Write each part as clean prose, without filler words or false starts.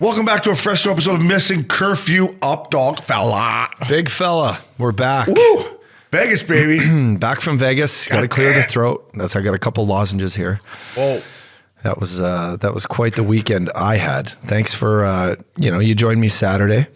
Welcome back to a fresh new episode of Missin Curfew Up Dog Fella. Big fella, we're back. Woo! Vegas, baby. Back from Vegas. Got to clear the throat. I got a couple lozenges here. Whoa. That was quite the weekend I had. Thanks for you joined me Saturday.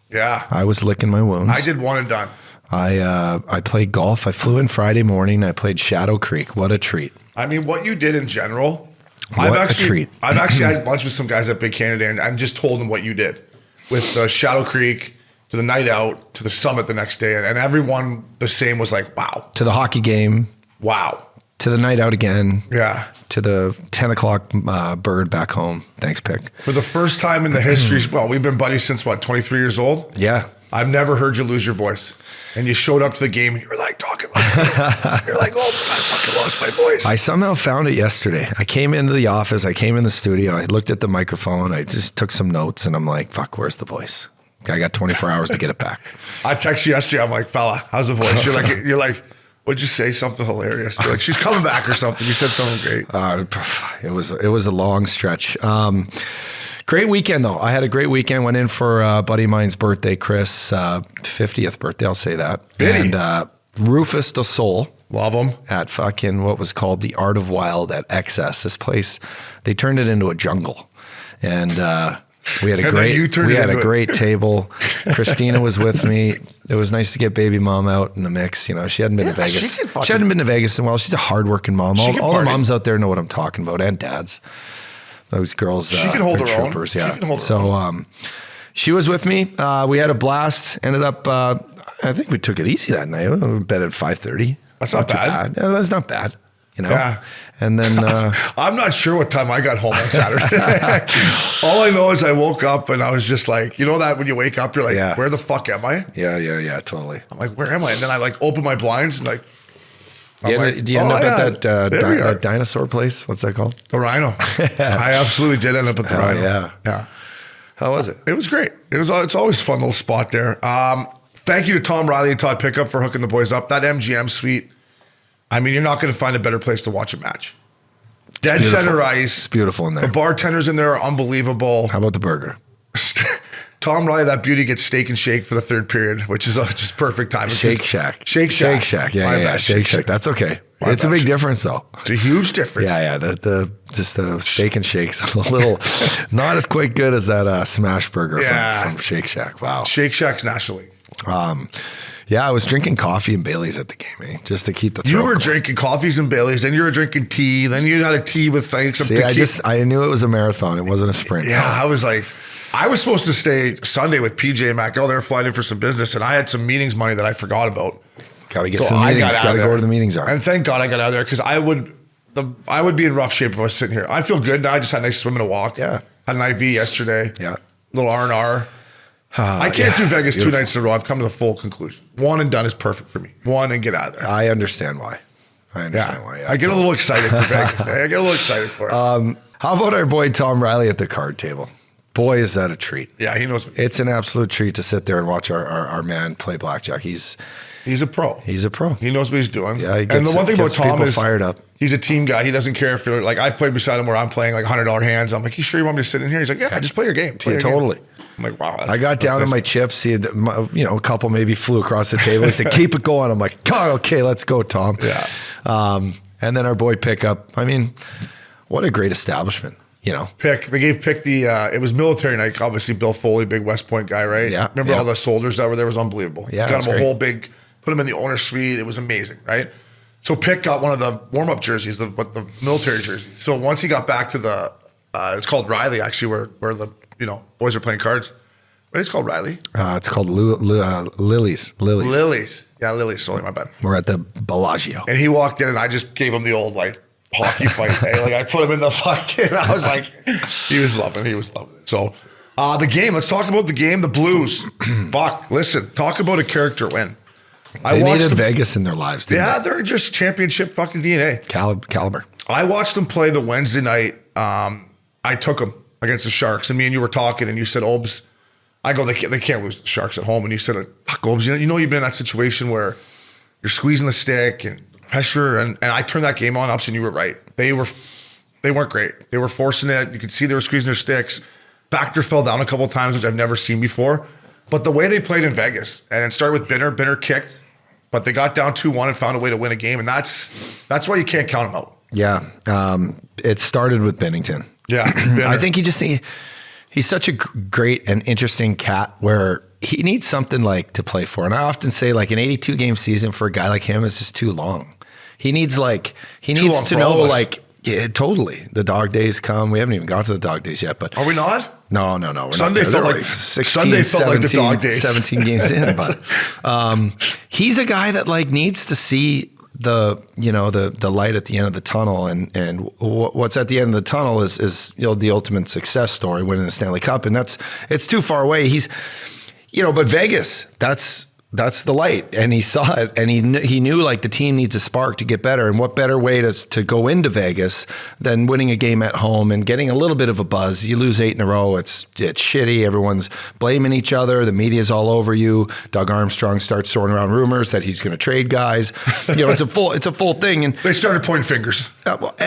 Yeah. I was licking my wounds. I did one and done. I played golf. I flew in Friday morning. I played Shadow Creek. What a treat. I mean, what you did in general. A treat. I've actually had lunch with some guys at Big Canada, and I just told them what you did with the Shadow Creek to the night out to the summit the next day, and everyone the same was like, wow. To the hockey game. Wow. To the night out again. Yeah. To the 10 o'clock bird back home. Thanks, Pick. For the first time in the history, well, we've been buddies since, 23 years old? Yeah. I've never heard you lose your voice. And you showed up to the game and you were like talking like that. You're like, oh, I fucking lost my voice. I somehow found it yesterday. I came into the office. I came in the studio. I looked at the microphone. I just took some notes and I'm like, fuck, where's the voice? I got 24 hours to get it back. I texted you yesterday. I'm like, fella, how's the voice? You're like, what'd you say? Something hilarious. You're like, she's coming back or something. You said something great. It was a long stretch. Great weekend though. I had a great weekend. Went in for a buddy of mine's birthday, Chris, 50th birthday. I'll say that. Biddy. And Rufus de Sol. Love him. At fucking what was called the Art of Wild at XS. This place, they turned it into a jungle. And we had a great table. Christina was with me. It was nice to get baby mom out in the mix. You know, she hadn't been to Vegas. She hadn't been to Vegas in a while. She's a hardworking mom. All the moms out there know what I'm talking about, and dads. Those girls, she can hold her troopers, own. Yeah. She can hold her own. She was with me. We had a blast. Ended up, I think we took it easy that night. We bed at 5:30. That's not bad. Yeah, that's not bad. You know. Yeah. And then I'm not sure what time I got home on Saturday. All I know is I woke up and I was just like, you know that when you wake up, you're like, where the fuck am I? Yeah, totally. I'm like, where am I? And then I like open my blinds and like. Do you end up at that dinosaur place? What's that called? The Rhino. I absolutely did end up at the Rhino. Yeah. How was it? It was great. It's always a fun little spot there. Thank you to Tom Riley and Todd Pickup for hooking the boys up. That MGM suite. I mean, you're not going to find a better place to watch a match. Dead center ice. It's beautiful in there. The bartenders in there are unbelievable. How about the burger? Tom Riley, that beauty gets steak and shake for the third period, which is just perfect time. Shake Shack. Shake Shack. Yeah. Shake Shack. That's okay. It's a big difference though. It's a huge difference. Yeah. The steak and shake's a little not as quite good as that smash burger from Shake Shack. Wow. Shake Shack's National League. Yeah, I was drinking coffee and Baileys at the game, just to keep the throat You were going. drinking coffees and Baileys, then you were drinking tea, then you had a tea with some tequila. I knew it was a marathon. It wasn't a sprint. Yeah, I was like, I was supposed to stay Sunday with PJ and Mac. They were flying in for some business, and I had some meetings money that I forgot about. Got to get to the meetings. Got to go where the meetings are. And thank God I got out of there because I would be in rough shape if I was sitting here. I feel good now. I just had a nice swim and a walk. Yeah. Had an IV yesterday. Yeah. Little R&R. I can't do Vegas 2 nights in a row. I've come to the full conclusion. One and done is perfect for me. One and get out of there. I understand why. I get a little excited for Vegas. I get a little excited for it. How about our boy Tom Riley at the card table? Boy, is that a treat. Yeah, he knows. It's an absolute treat to sit there and watch our man play blackjack. He's a pro. He's a pro. He knows what he's doing. Yeah, and the one thing about Tom is fired up. He's a team guy. He doesn't care if you're like, I've played beside him where I'm playing like $100 hands. I'm like, you sure you want me to sit in here? He's like, yeah, just play your game. Totally. I'm like, wow. I got down to my chips. He had, a couple maybe flew across the table. He said, keep it going. I'm like, oh, okay, let's go, Tom. Yeah. And then our boy Pickup. I mean, what a great establishment. They gave Pick it was military night. Obviously, Bill Foley, big West Point guy, right? Yeah. Remember all the soldiers that were there? It was unbelievable. Yeah. Got him a whole put him in the owner's suite. It was amazing, right? So Pick got one of the warm-up jerseys, the military jersey. So once he got back to it's called Riley, actually, where the boys are playing cards. What is it called, Riley? It's called Lily's. Lily's. Yeah, Lily's. Sorry, my bad. We're at the Bellagio. And he walked in, and I just gave him the old, hockey fight. Hey, I put him in the fucking, I was like, he was loving it. So the game, let's talk about the game, the Blues. Fuck, listen, talk about a character win. They needed Vegas in their lives, didn't they? They're just championship fucking DNA. Caliber. I watched them play the Wednesday night. I took them against the Sharks, and me and you were talking, and you said, Obes, I go, they can't lose the Sharks at home. And you said, fuck, Obes, you know you've been in that situation where you're squeezing the stick and pressure, and I turned that game on ups, and you were right. They weren't great. They were forcing it. You could see they were squeezing their sticks. Factor fell down a couple of times, which I've never seen before. But the way they played in Vegas, and it started with Binner kicked, but they got down 2-1 and found a way to win a game, and that's why you can't count them out. Yeah, it started with Bennington. Yeah, I think he's such a great and interesting cat where he needs something like to play for. And I often say like an 82 game season for a guy like him is just too long. He needs to know like, yeah, totally. The dog days come. We haven't even got to the dog days yet, but are we not? No. We're Sunday not felt like 16, 17, the dog days. 17 games in, but he's a guy that like needs to see the light at the end of the tunnel, and what's at the end of the tunnel is the ultimate success story, winning the Stanley Cup, and it's too far away. He's but Vegas, that's the light, and he saw it, and he knew like the team needs a spark to get better, and what better way to go into Vegas than winning a game at home and getting a little bit of a buzz. You lose 8 in a row, it's shitty. Everyone's blaming each other. The media's all over you. Doug Armstrong starts throwing around rumors that he's going to trade guys. It's a full thing, and they started pointing fingers.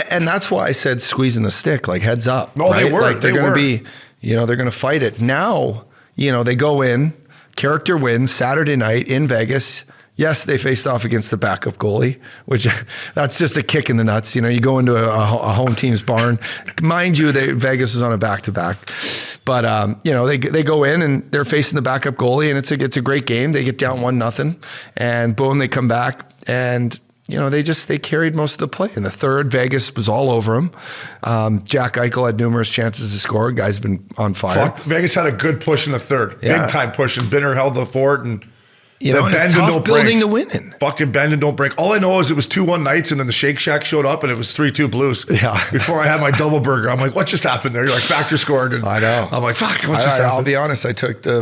And that's why I said squeezing the stick, like heads up. No, right? They were. Like they're going to be, they're going to fight it. Now, they go in. Character wins Saturday night in Vegas. Yes, they faced off against the backup goalie, which that's just a kick in the nuts. You go into a home team's barn. Mind you, Vegas was on a back-to-back. But, they go in and they're facing the backup goalie, and it's a great game. They get down 1-0, and boom, they come back. And, they carried most of the play. In the third, Vegas was all over them. Jack Eichel had numerous chances to score. Guy's been on fire. Vegas had a good push in the third. Yeah. Big time push, and Binner held the fort, and bend tough and don't building break. To win in. Fucking bend and don't break. All I know is it was 2-1 Knights, and then the Shake Shack showed up, and it was 3-2 Blues. Yeah. Before I had my double burger, I'm like, what just happened there? You're like, Factor scored, and I know. I'm like, fuck, what just happened? I'll be honest. I took the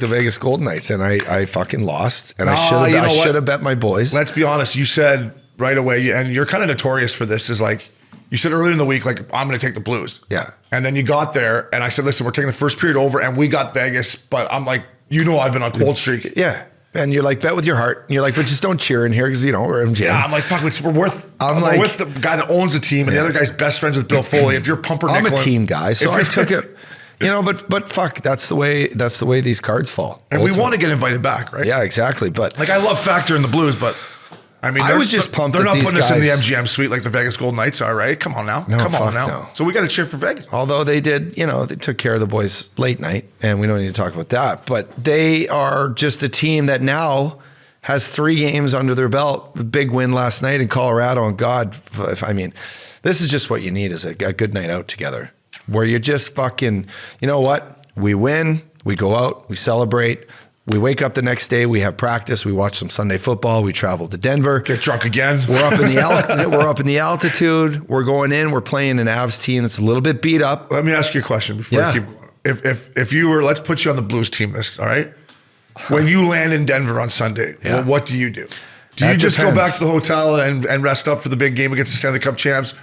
Vegas Golden Knights, and I fucking lost, and I should have bet my boys. Let's be honest. You said right away, and you're kind of notorious for this, is like, you said earlier in the week, like, I'm going to take the Blues. Yeah. And then you got there, and I said, listen, we're taking the first period over, and we got Vegas, but I'm like, I've been on cold streak. Yeah. And you're like, bet with your heart. And you're like, but just don't cheer in here because, we're MJ. Yeah, I'm like, fuck, we're with the guy that owns the team, and the other guy's best friends with Bill Foley. If you're pumpernickel, I'm a team guy, so I took it. But fuck, that's the way these cards fall. And we want to get invited back, right? Yeah, exactly. But like, I love Factor in the Blues, but I mean, I was just pumped. They're not putting guys, us in the MGM suite like the Vegas Golden Knights are, right? Come on now. Come on now. No. So we got to cheer for Vegas. Although they did, they took care of the boys late night, and we don't need to talk about that. But they are just a team that now has 3 games under their belt. The big win last night in Colorado, and God, this is just what you need, is a good night out together, where you're just fucking, you know what? We win, we go out, we celebrate. We wake up the next day, we have practice, we watch some Sunday football, we travel to Denver. Get drunk again. We're up in the altitude. We're going in, we're playing an Avs team that's a little bit beat up. Let me ask you a question before I keep going. If you were, let's put you on the Blues team list, all right? When you land in Denver on Sunday, well, what do you do? Do you just go back to the hotel and rest up for the big game against the Stanley Cup champs?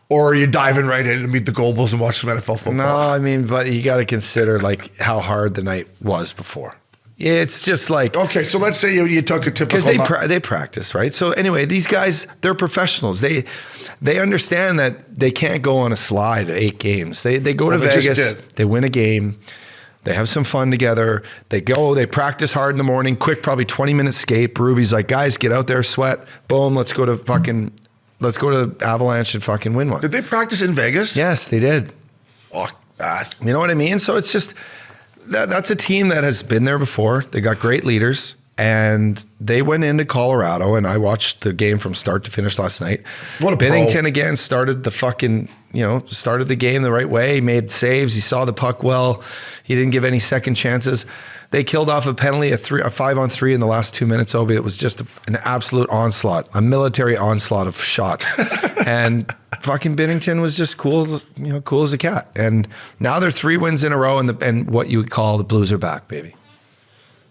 Or are you diving right in to meet the Gold Bulls and watch some NFL football? No, but you got to consider like how hard the night was before. It's just like, okay, so let's say you took a typical, because they practice, right? So anyway, these guys, they're professionals. They understand that they can't go on a slide at 8 games. They go to Vegas, they win a game, they have some fun together. They practice hard in the morning, quick, probably 20-minute skate. Ruby's like, guys, get out there, sweat, boom, let's go to Avalanche and fucking win one. Did they practice in Vegas? Yes, they did. Fuck that. You know what I mean? So it's just, that's a team that has been there before. They got great leaders, and they went into Colorado, and I watched the game from start to finish last night. What a Bennington again started the game the right way. He made saves. He saw the puck well. He didn't give any second chances. They killed off a penalty, a 5-on-3 in the last 2 minutes, Obie. It was just an absolute onslaught, a military onslaught of shots. And fucking Bennington was just cool as a cat. And now they're 3 wins in a row, and what you would call the Blues are back, baby.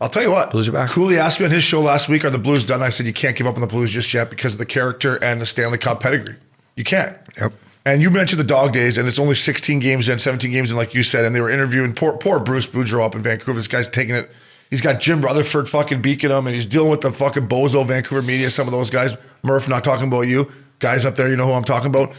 I'll tell you what. Blues are back. Cooley asked me on his show last week, are the Blues done? I said, you can't give up on the Blues just yet because of the character and the Stanley Cup pedigree. You can't. Yep. And you mentioned the dog days, and it's only 16 games in, 17 games in, like you said, and they were interviewing poor Bruce Boudreau up in Vancouver. This guy's taking it. He's got Jim Rutherford fucking beaking him, and he's dealing with the fucking bozo Vancouver media, some of those guys. Murph, not talking about you. Guys up there, you know who I'm talking about.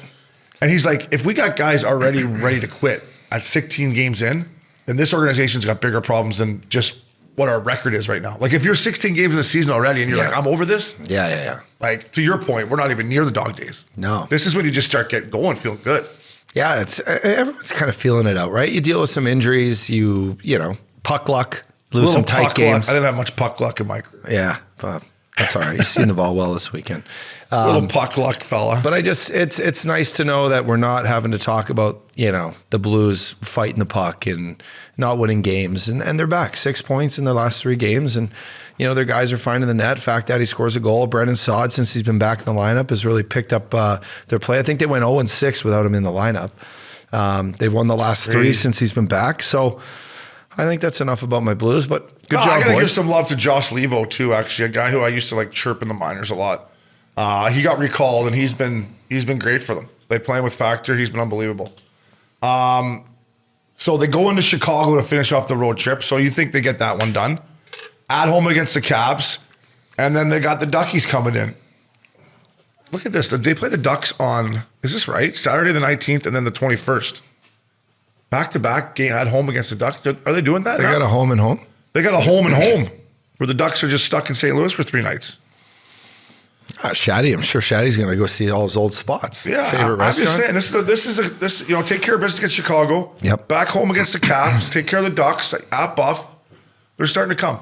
And he's like, if we got guys already ready to quit at 16 games in, And this organization's got bigger problems than just what our record is right now. Like if you're 16 games in the season already and you're like, I'm over this. Yeah. Like to your point, we're not even near the dog days. No. This is when you just start getting going, feeling good. Yeah, everyone's kind of feeling it out, right? You deal with some injuries, you know, puck luck, lose some tight games. I didn't have much puck luck in my career. Yeah, but that's all right. You've seen the ball well this weekend. Little puck luck fella. But it's nice to know that we're not having to talk about, you know, the Blues fighting the puck and not winning games. And they're back 6 points in their last 3 games. And, you know, their guys are finding the net. Fact that he scores a goal. Brendan Saad, since he's been back in the lineup, has really picked up their play. I think they went 0-6 without him in the lineup. They've won the last 3 since he's been back. So I think that's enough about my Blues, but good job, I got to boys. give some love to Josh Levo too, actually, a guy who I used to like chirp in the minors a lot. He got recalled and he's been great for them. They playing with Factor. He's been unbelievable. So they go into Chicago to finish off the road trip. So you think they get that one done. At home against the Caps. And then they got the Duckies coming in. Look at this. They play the Ducks on, is this right? Saturday the 19th and then the 21st. Back-to-back game at home against the Ducks. Are they doing that? They got a home and home? They got a home and home where the Ducks are just stuck in St. Louis for 3 nights. Shaddy, I'm sure Shaddy's going to go see all his old spots. Yeah, favorite restaurants. I'm just saying, this you know, take care of business against Chicago. Yep. Back home against the Caps. Take care of the Ducks at Buff. They're starting to come.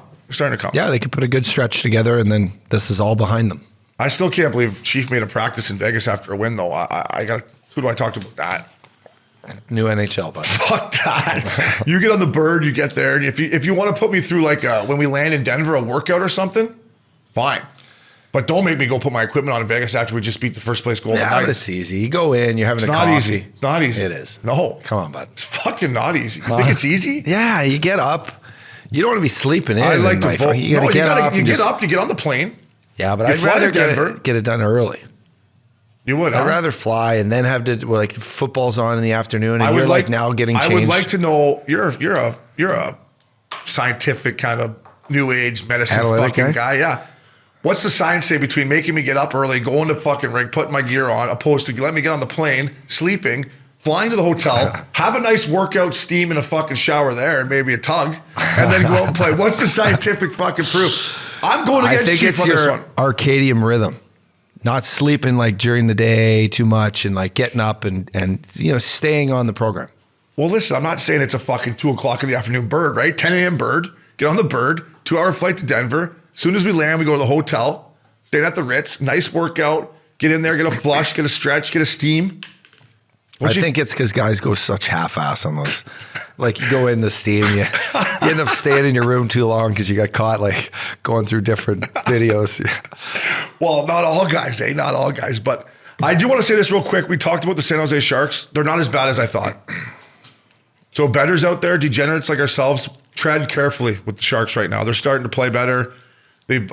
Yeah, they could put a good stretch together, and then this is all behind them. I still can't believe Chief made a practice in Vegas after a win, though. I got who do I talk to about that? New NHL, buddy. Fuck that. You get on the bird, you get there, and if you want to put me through like when we land in Denver, a workout or something, fine. But don't make me go put my equipment on in Vegas after we just beat the first place goal. Yeah, but it's easy. You go in, you're having a coffee. Easy. It's not easy. It is. No. Come on, bud. It's fucking not easy. You think it's easy? Yeah, you get up. You don't want to be sleeping in. I like to vote. You got to get up. You get up, you get on the plane. Yeah, but You I'd fly rather to Denver. get it done early. You would, I'd rather fly and then have to, like, football's on in the afternoon and you're like now getting changed. I would like to know, you're a scientific kind of new age medicine Analytic fucking guy. Yeah. What's the science say between making me get up early, going to fucking rig, putting my gear on, opposed to let me get on the plane, sleeping, flying to the hotel, have a nice workout, steam in a fucking shower there, and maybe a tug, and then go out and play? What's the scientific fucking proof? I'm going against Chief on this one. Circadian rhythm. Not sleeping like during the day too much and like getting up and you know, staying on the program. Well, listen, I'm not saying it's a fucking 2:00 in the afternoon bird, right? 10 a.m. bird, get on the bird, 2-hour flight to Denver. As soon as we land, we go to the hotel, stay at the Ritz, nice workout, get in there, get a flush, get a stretch, get a steam. I think it's because guys go such half-ass on those. Like you go in the steam, you end up staying in your room too long because you got caught like going through different videos. Well, not all guys, Not all guys. But I do want to say this real quick. We talked about the San Jose Sharks. They're not as bad as I thought. So bettors out there, degenerates like ourselves, tread carefully with the Sharks right now. They're starting to play better. They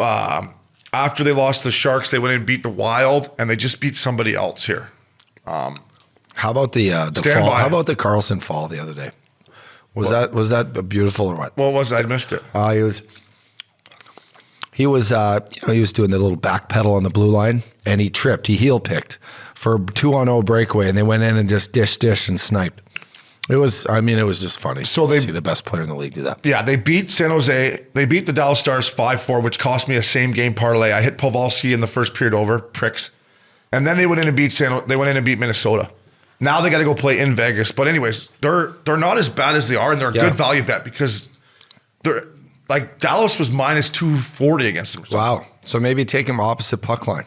after they lost the Sharks, they went and beat the Wild, and they just beat somebody else here. How about the fall? How about the Carlson fall the other day? Was that beautiful or what? What was it? I missed it. He was doing the little back pedal on the blue line, and he tripped. He heel picked for a 2-on-0 breakaway, and they went in and just dish and sniped. It was just funny to see the best player in the league do that. Yeah, they beat San Jose. They beat the Dallas Stars 5-4, which cost me a same game parlay. I hit Pavelski in the first period over, pricks. And then they went in and beat Minnesota. Now they got to go play in Vegas. But anyways, they're not as bad as they are, and they're a good value bet because they're like Dallas was minus 240 against them. Wow. So maybe take them opposite puck line.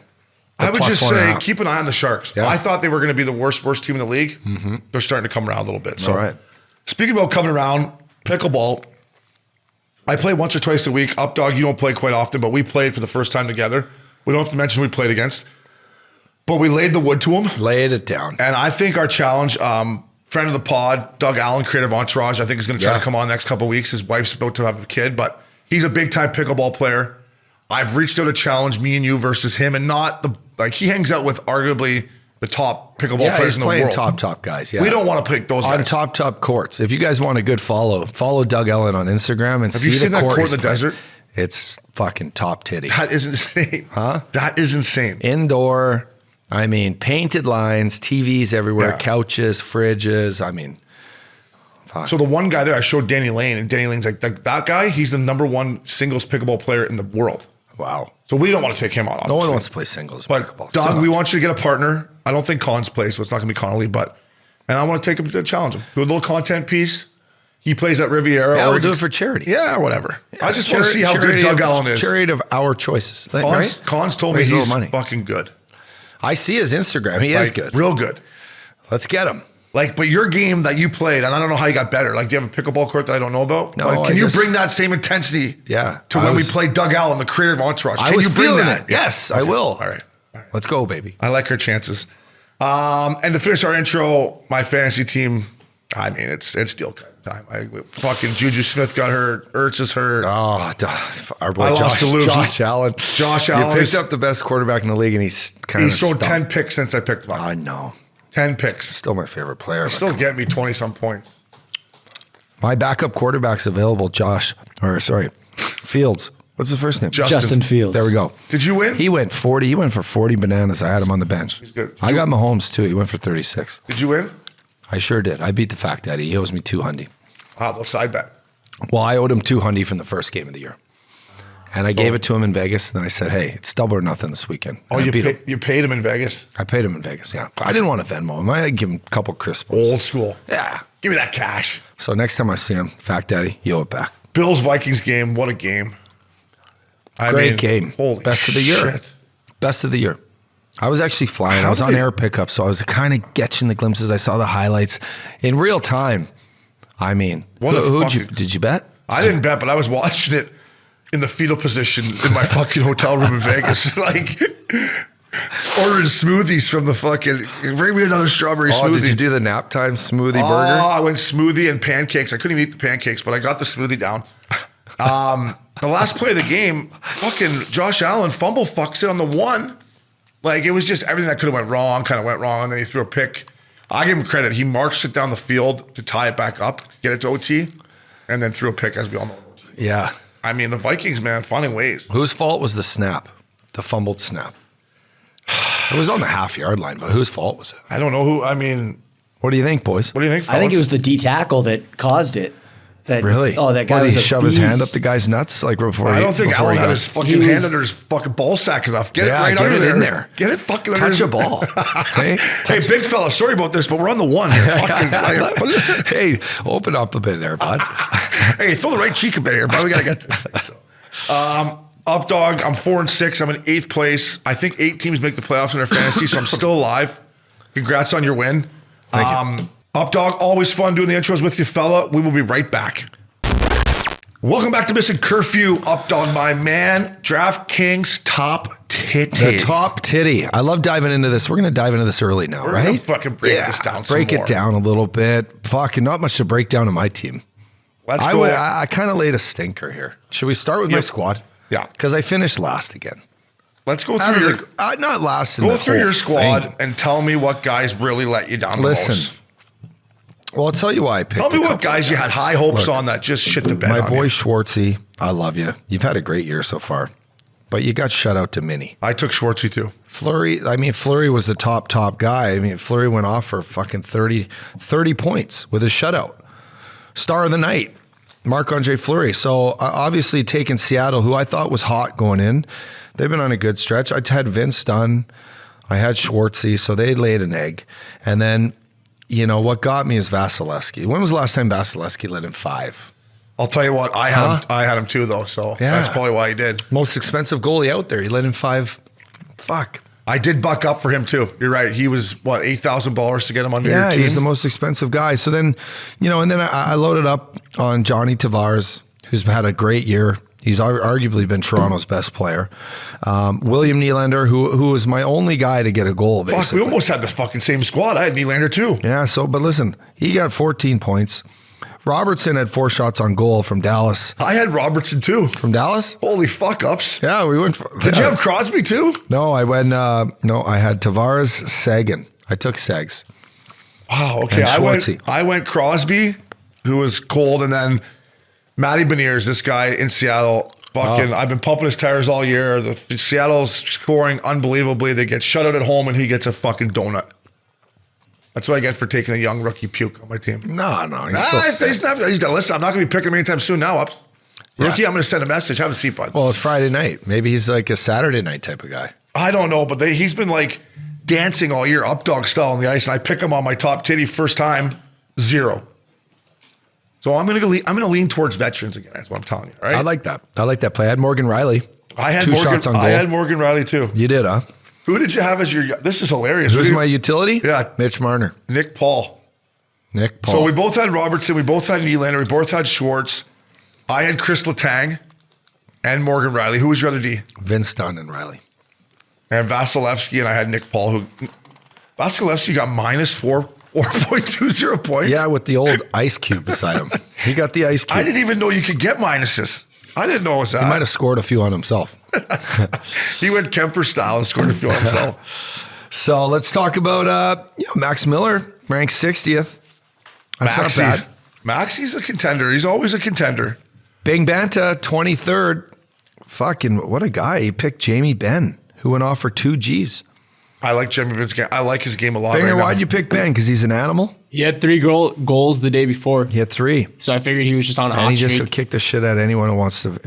I would just say keep an eye on the Sharks. Yeah. I thought they were going to be the worst team in the league. Mm-hmm. They're starting to come around a little bit. So, all right. Speaking about coming around, pickleball. I play once or twice a week. Updog, you don't play quite often, but we played for the first time together. We don't have to mention who we played against. But we laid the wood to him. Laid it down. And I think our challenge, friend of the pod, Doug Allen, Creative Entourage, I think is going to try to come on next couple of weeks. His wife's about to have a kid, but he's a big-time pickleball player. I've reached out to challenge me and you versus him, and not he hangs out with arguably the top pickleball players in the world. Yeah, he's playing top guys. Yeah, we don't want to pick those guys. On top courts. If you guys want a good follow Doug Allen on Instagram and see the court. Have you seen that court in the desert? It's fucking top titty. That is insane. Huh? That is insane. Indoor, painted lines, TVs everywhere, couches, fridges. Fuck. So the one guy there, I showed Danny Lane, and Danny Lane's like, that guy, he's the #1 singles pickleball player in the world. Wow. So we don't want to take him out, obviously. No one wants to play singles pickleball. Doug, we want you to get a partner. I don't think Collins plays, so it's not going to be Connolly, and I want to take him to challenge him. Do a little content piece. He plays at Riviera. Yeah, we'll do it for charity. Yeah, whatever. Yeah, I just want to see how good Doug Allen is. Charity of our choices. Collins told me he's fucking good. I see his Instagram. He is good. Real good. Let's get him. But your game that you played, and I don't know how you got better. Do you have a pickleball court that I don't know about? No, can you bring that same intensity to when we played Doug Allen, the creator of Entourage? Can you bring that? Yes, I will. All right. Let's go, baby. I like her chances. And to finish our intro, my fantasy team, I mean, it's deal time. Fucking Juju Smith got hurt. Ertz is hurt. Oh, our boy Josh Allen. You picked up the best quarterback in the league, and he's thrown 10 picks since I picked him up. I know. 10 picks. Still my favorite player. Still get me 20-some points. My backup quarterback's available, Fields. What's his first name? Justin Fields. There we go. Did you win? He went 40. He went for 40 bananas. I had him on the bench. He's good. I got Mahomes too. He went for 36. Did you win? I sure did. I beat the Fact Daddy. He owes me $200. Wow, the side bet. Well, I owed him $200 from the first game of the year. And I gave it to him in Vegas. And then I said, hey, it's double or nothing this weekend. And you paid him in Vegas? I paid him in Vegas, yeah. I didn't want to Venmo him. I give him a couple crisp ones. Old school. Yeah. Give me that cash. So next time I see him, Fact Daddy, you owe it back. Bills-Vikings game. What a game. Great game. Holy Best of the year. shit. Best of the year. I was actually flying. I was on air pickup, so I was kind of catching the glimpses. I saw the highlights in real time. I mean, did you bet? I didn't bet, but I was watching it in the fetal position in my fucking hotel room in Vegas. Ordering smoothies from the fucking, bring me another strawberry smoothie. Did you do the nap time smoothie burger? I went smoothie and pancakes. I couldn't even eat the pancakes, but I got the smoothie down. The last play of the game, fucking Josh Allen fucks it on the one. It was just everything that could have went wrong, and then he threw a pick. I give him credit. He marched it down the field to tie it back up, get it to OT, and then threw a pick, as we all know. Yeah. I mean, the Vikings, man, finding ways. Whose fault was the snap? The fumbled snap. It was on the half-yard line, but whose fault was it? I don't know who. I mean, what do you think, boys? What do you think, fellas? I think it was the D tackle that caused it. Really? Oh, that guy was a shove his hand up the guy's nuts before. I don't think Allen had his fucking hand under his fucking ball sack enough. Get it right under there. In there. Get it fucking touch under a ball. Hey, big fella, sorry about this, but we're on the one here. Hey, open up a bit there, bud. Hey, throw the right cheek a bit here, bud. We gotta get this thing. Up dog, I'm 4-6. I'm in 8th place. I think 8 teams make the playoffs in their fantasy, so I'm still alive. Congrats on your win. Thank you. Up dog, always fun doing the intros with you, fella. We will be right back. Welcome back to Missin Curfew. Up dog, my man. DraftKings top titty. The top titty. I love diving into this. We're going to dive into this early now, We're right? Gonna fucking break this down some Break more. it down a little bit. Fucking not much to break down on my team. Let's go. I kind of laid a stinker here. Should we start with my squad? Yeah. Because I finished last again. Let's go through your not last in the through your squad thing. and tell me what guys really let you down the most. Well, I'll tell you why I picked. Tell me what guys you had high hopes on that just shit the bed. My boy Schwartzy, I love you. You've had a great year so far, but you got shut out to Mini. I took Schwartzy too. Fleury was the top guy. Fleury went off for fucking 30 points with his shutout. Star of the night, Marc-Andre Fleury. So obviously taking Seattle, who I thought was hot going in. They've been on a good stretch. I had Vince Dunn. I had Schwartzy, so they laid an egg. And then, what got me is Vasilevsky. When was the last time Vasilevsky led in 5? I'll tell you what, I had him too though, so that's probably why he did. Most expensive goalie out there. He led in 5. Fuck. I did buck up for him too. You're right. He was $8,000 to get him under your team. Yeah, he's the most expensive guy. So then, and then I loaded up on Johnny Tavares, who's had a great year. He's arguably been Toronto's best player. William Nylander, who was my only guy to get a goal, basically. Fuck, we almost had the fucking same squad. I had Nylander too. Yeah, but listen, he got 14 points. Robertson had 4 shots on goal from Dallas. I had Robertson too. From Dallas? Holy fuck ups. Yeah, we went. Did you have Crosby too? No, I went. No, I had Tavares, Sagan. I took Segs. Wow. Okay, I went Crosby, who was cold, and then Matty Beniers, this guy in Seattle. Fucking, I've been pumping his tires all year. Seattle's scoring unbelievably. They get shut out at home, and he gets a fucking donut. That's what I get for taking a young rookie puke on my team. No. Listen, I'm not going to be picking him anytime soon now. Ups. Rookie, I'm going to send a message. Have a seat, bud. Well, it's Friday night. Maybe he's like a Saturday night type of guy. I don't know, but he's been like dancing all year, up dog style on the ice, and I pick him on my top titty first time, 0. So I'm going to lean towards veterans again. That's what I'm telling you. All right. I like that. I like that play. I had Morgan Riley. I had 2 shots on goal. I had Morgan Riley too. You did, huh? Who did you have as your? This is hilarious. Who's my utility? Yeah, Mitch Marner. Nick Paul. So we both had Robertson. We both had Nylander. We both had Schwartz. I had Chris Letang and Morgan Riley. Who was your other D? Vince Dunn and Riley. And Vasilevsky, and I had Nick Paul. Vasilevsky got minus 4.20 points. Yeah, with the old ice cube beside him. He got the ice cube. I didn't even know you could get minuses. I didn't know it was that. He might have scored a few on himself. He went Kemper style and scored a few on himself. So let's talk about Max Miller, ranked 60th. That's not bad. Maxie's a contender. He's always a contender. Bing Banta, 23rd. Fucking, what a guy. He picked Jamie Benn, who went off for 2 Gs. I like Jamie Benn's game. I like his game a lot. Binger, right why'd you pick Ben? Because he's an animal? He had 3 goals the day before. He had 3. So I figured he was just on a hot And he just streak. kicked the shit out of anyone who wants to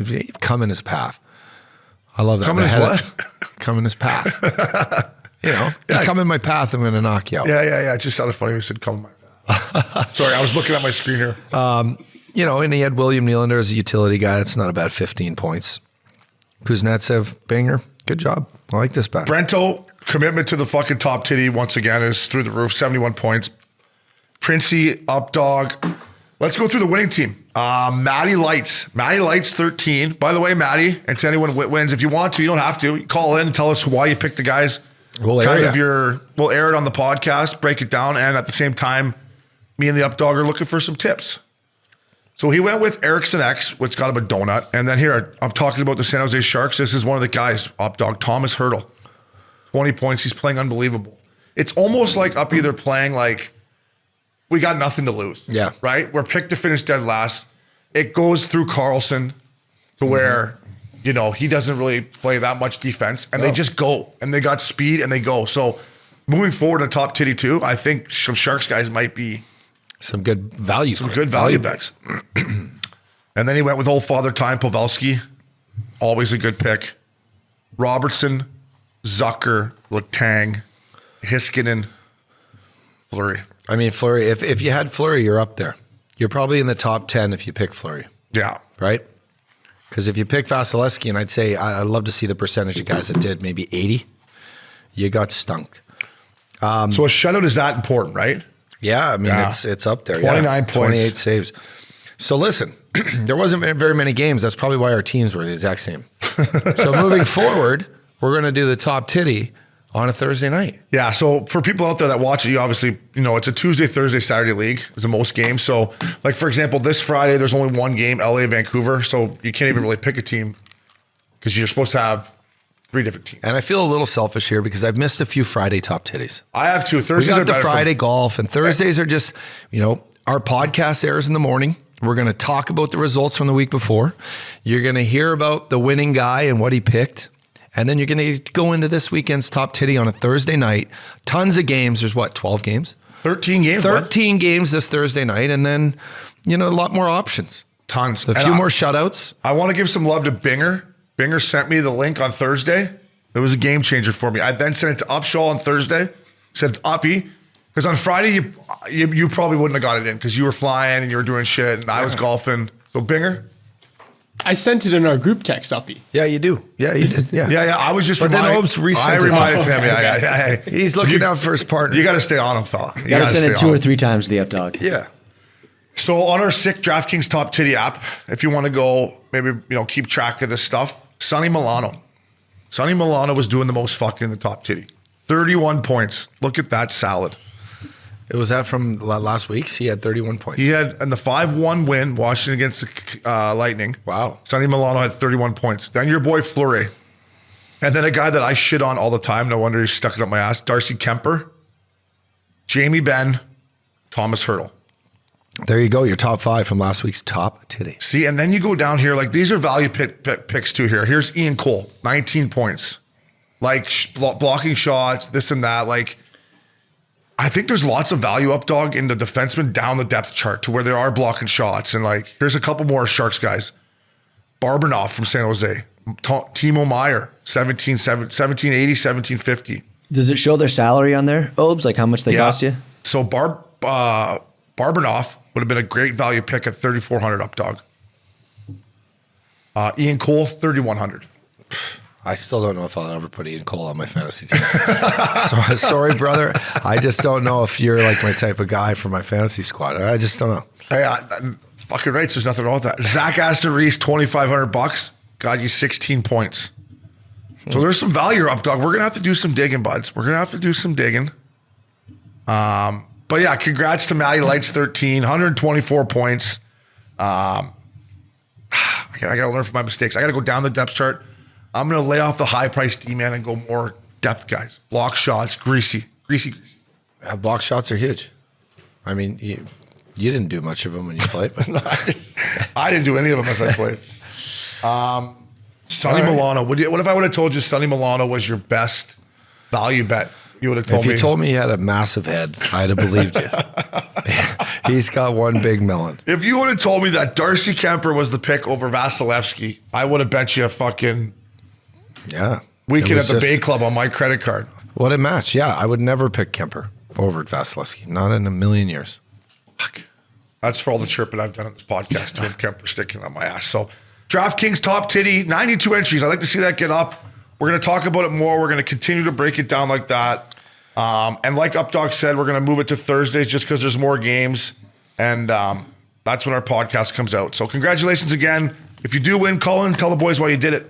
come in his path. I love that. Come in his what? Come in his path. You come in my path, I'm going to knock you out. Yeah. It just sounded funny when you said come in my path. Sorry, I was looking at my screen here. And he had William Nylander as a utility guy. That's not a bad 15 points. Kuznetsov, Binger, good job. I like this bet. Brento, commitment to the fucking top titty once again is through the roof, 71 points. Princey, up dog. Let's go through the winning team. Maddie Lights, 13. By the way, Maddie, and to anyone who wins, if you want to, you don't have to. Call in and tell us why you picked the guys. We'll air it on the podcast, break it down, and at the same time, me and the up dog are looking for some tips. So he went with Erickson X, which got him a donut. And then here, I'm talking about the San Jose Sharks. This is one of the guys, up dog, Thomas Hertl. 20 points. He's playing unbelievable. It's almost like up either playing like we got nothing to lose. Yeah. Right? We're picked to finish dead last. It goes through Carlson to where, he doesn't really play that much defense. And they just go. And they got speed and they go. So moving forward in the top titty too, I think some Sharks guys might be some good value. Some good value bets. And then he went with old Father Time Pavelski. Always a good pick. Robertson, Zucker, Letang, Hiskinen, Fleury. I mean, Fleury, if you had Fleury, you're up there. You're probably in the top 10 if you pick Fleury. Yeah. Right? Because if you pick Vasilevsky, and I'd say I'd love to see the percentage of guys that did maybe 80, you got stunk. So a shutout is that important, right? Yeah, I mean, it's up there. 29 points. 28 saves. So listen, there wasn't very many games. That's probably why our teams were the exact same. So moving forward, we're going to do the top titty on a Thursday night. Yeah, so for people out there that watch it, you obviously, it's a Tuesday, Thursday, Saturday league is the most games. So like, for example, this Friday, there's only one game, LA, Vancouver. So you can't even really pick a team because you're supposed to have 3 different teams. And I feel a little selfish here because I've missed a few Friday top titties. I have too. Thursdays are better. We got the Friday golf, and Thursdays are just, our podcast airs in the morning. We're going to talk about the results from the week before. You're going to hear about the winning guy and what he picked. And then you're going to go into this weekend's top titty on a Thursday night. Tons of games. There's 12 games? 13 games. 13 games this Thursday night. And then, a lot more options. Tons. A few more shutouts. I want to give some love to Binger. Binger sent me the link on Thursday. It was a game changer for me. I then sent it to Upshaw on Thursday. Said, Uppy, because on Friday, you probably wouldn't have got it in because you were flying and you were doing shit and I was golfing. So Binger. I sent it in our group text, Uppy. Yeah, you do. Yeah, you did. Yeah. Yeah. I was just reminded. I reminded him. Yeah. He's looking out for his partner. You got to stay on him, fella. You got to send it 2 or 3 times to the up dog. Yeah. So on our sick DraftKings Top Titty app, if you want to go, maybe, keep track of this stuff, Sonny Milano. Sonny Milano was doing the most fucking in the top titty. 31 points. Look at that salad. It was that from last week's? He had 31 points. He had, in the 5-1 win, Washington against the Lightning. Wow. Sonny Milano had 31 points. Then your boy Fleury. And then a guy that I shit on all the time, no wonder he stuck it up my ass, Darcy Kemper, Jamie Benn, Thomas Hertl. There you go, your top 5 from last week's top titty. See, and then you go down here, these are value picks too here. Here's Ian Cole, 19 points. Blocking shots, this and that. I think there's lots of value up, dog, in the defenseman down the depth chart to where they are blocking shots. And like, here's a couple more Sharks guys. Barbanov from San Jose. Timo Meyer, 1780, 1750. Does it show their salary on there, Obes? Like how much they cost you? So Barbanov would have been a great value pick at 3,400 up, dog. Ian Cole, 3,100. I still don't know if I'll ever put Ian Cole on my fantasy team. Sorry, brother. I just don't know if you're like my type of guy for my fantasy squad. I just don't know. Hey, fucking right. So there's nothing wrong with that. Zach Aston Reese, $2,500. Got you 16 points. So there's some value up, dog. We're going to have to do some digging, buds. We're going to have to do some digging. But yeah, congrats to Matty Lights, 13, 124 points. I got to learn from my mistakes. I got to go down the depth chart. I'm going to lay off the high-priced D-man and go more depth guys. Block shots, greasy. Block shots are huge. I mean, you didn't do much of them when you played. But I didn't do any of them as I played. Sonny Milano. What if I would have told you Sonny Milano was your best value bet? You would have told me. If you told me he had a massive head, I'd have believed you. He's got one big melon. If you would have told me that Darcy Kemper was the pick over Vasilevsky, I would have bet you a fucking weekend at the Bay Club on my credit card. What a match. Yeah, I would never pick Kemper over Vasilevsky. Not in a million years. Fuck. That's for all the chirping I've done on this podcast to him, Kemper sticking on my ass. So DraftKings top Titty, 92 entries. I'd like to see that get up. We're going to talk about it more. We're going to continue to break it down like that. And like Updog said, we're going to move it to Thursdays just because there's more games. And that's when our podcast comes out. So congratulations again. If you do win, call in, tell the boys why you did it.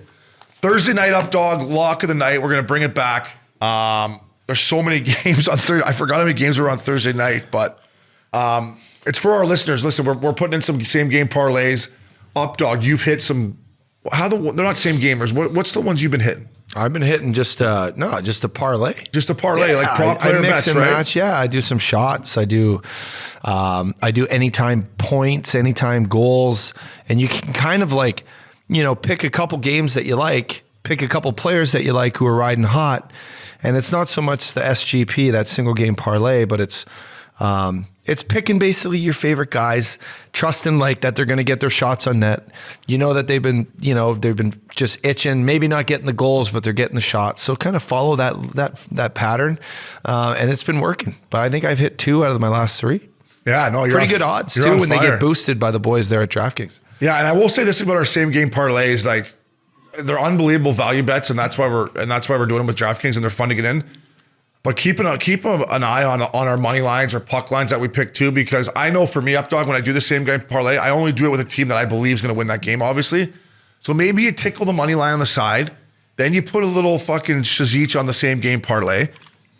Thursday night, Updog, lock of the night. We're going to bring it back. There's so many games on Thursday. I forgot how many games were on Thursday night, but it's for our listeners. Listen, we're putting in some same game parlays. Updog, you've hit some. They're not same gamers. What's the ones you've been hitting? I've been hitting just a parlay. Just a parlay, like prop player I mix bets, and right? match. Yeah, I do some shots. I do anytime points, anytime goals, and you can kind of like, pick a couple games that you like, pick a couple players that you like who are riding hot, and it's not so much the SGP, that single game parlay, but it's picking basically your favorite guys, trusting like that they're going to get their shots on net. That they've been just itching, maybe not getting the goals, but they're getting the shots. So kind of follow that pattern, and it's been working. But I think I've hit 2 out of my last 3. Yeah, no, you're pretty good odds too when they get boosted by the boys there at DraftKings. Yeah, and I will say this about our same game parlays, like they're unbelievable value bets, and that's why we're doing them with DraftKings, and they're fun to get in. But keep an eye on our money lines or puck lines that we pick too, because I know for me, Updog, when I do the same game parlay, I only do it with a team that I believe is going to win that game, obviously. So maybe you tickle the money line on the side, then you put a little fucking Shazich on the same game parlay,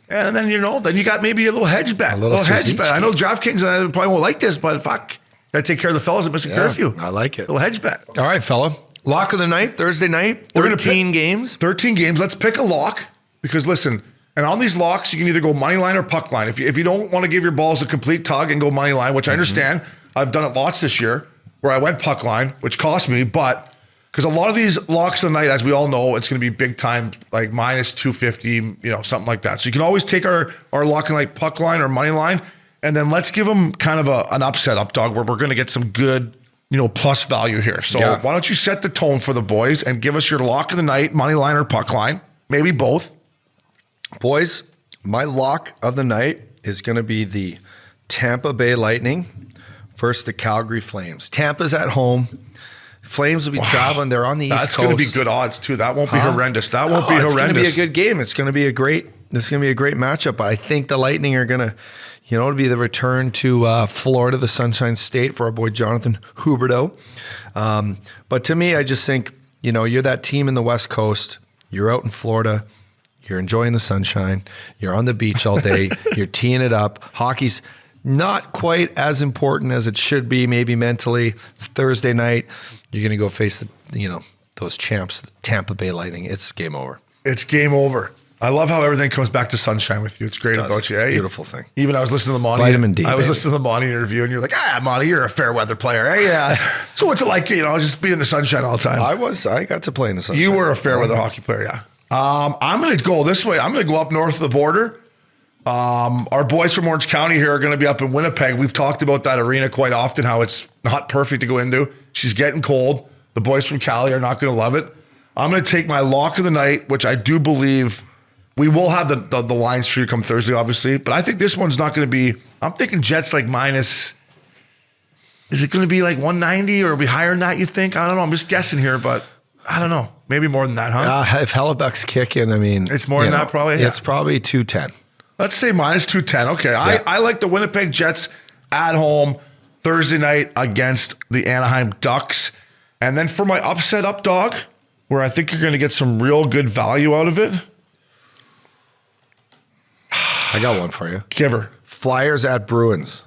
and then then you got maybe a little hedge bet. A little hedge bet. I know DraftKings probably won't like this, but fuck, gotta take care of the fellas at Missin Curfew. I like it. Little hedge bet. All right, fella. Lock of the night, Thursday night. 13 games. 13 games. Let's pick a lock because listen. And on these locks, you can either go money line or puck line. If you don't want to give your balls a complete tug and go money line, which I understand, I've done it lots this year where I went puck line, which cost me, but because a lot of these locks of the night, as we all know, it's going to be big time, like minus 250, something like that. So you can always take our lock and like puck line or money line, and then let's give them kind of an upset up, dog, where we're going to get some good, plus value here. So why don't you set the tone for the boys and give us your lock of the night, money line or puck line, maybe both. Boys, my lock of the night is going to be the Tampa Bay Lightning versus the Calgary Flames. Tampa's at home. Flames will be traveling. They're on the East Coast. That's going to be good odds too. That won't be horrendous. That won't be horrendous. It's going to be a good game. It's going to be a great matchup. But I think the Lightning are going to, it'll be the return to Florida, the Sunshine State, for our boy Jonathon Huberdeau. But to me, I just think, you're that team in the West Coast. You're out in Florida. You're enjoying the sunshine. You're on the beach all day. You're teeing it up. Hockey's not quite as important as it should be, maybe mentally. It's Thursday night. You're going to go face those champs, the Tampa Bay Lightning. It's game over. It's game over. I love how everything comes back to sunshine with you. It's great about you. It's a beautiful thing. Even I was listening to the Monty. Vitamin D. I was listening to the Monty interview, and you're like, Monty, you're a fair weather player. Hey, yeah. So what's it like, just be in the sunshine all the time? I got to play in the sunshine. You were a fair weather hockey player, yeah. I'm going to go this way. I'm going to go up north of the border. Our boys from Orange County here are going to be up in Winnipeg. We've talked about that arena quite often, how it's not perfect to go into. She's getting cold. The boys from Cali are not going to love it. I'm going to take my lock of the night, which I do believe we will have the lines for you come Thursday, obviously. But I think this one's not going to be, I'm thinking Jets like minus, is it going to be like 190 or be higher than that, you think? I don't know. I'm just guessing here, but I don't know. Maybe more than that, huh? If Hellebuck's kicking, I mean. It's more than that probably? It's probably 210. Let's say minus 210. Okay. Yeah. I like the Winnipeg Jets at home Thursday night against the Anaheim Ducks. And then for my upset up dog, where I think you're going to get some real good value out of it. I got one for you. Give her. Flyers at Bruins.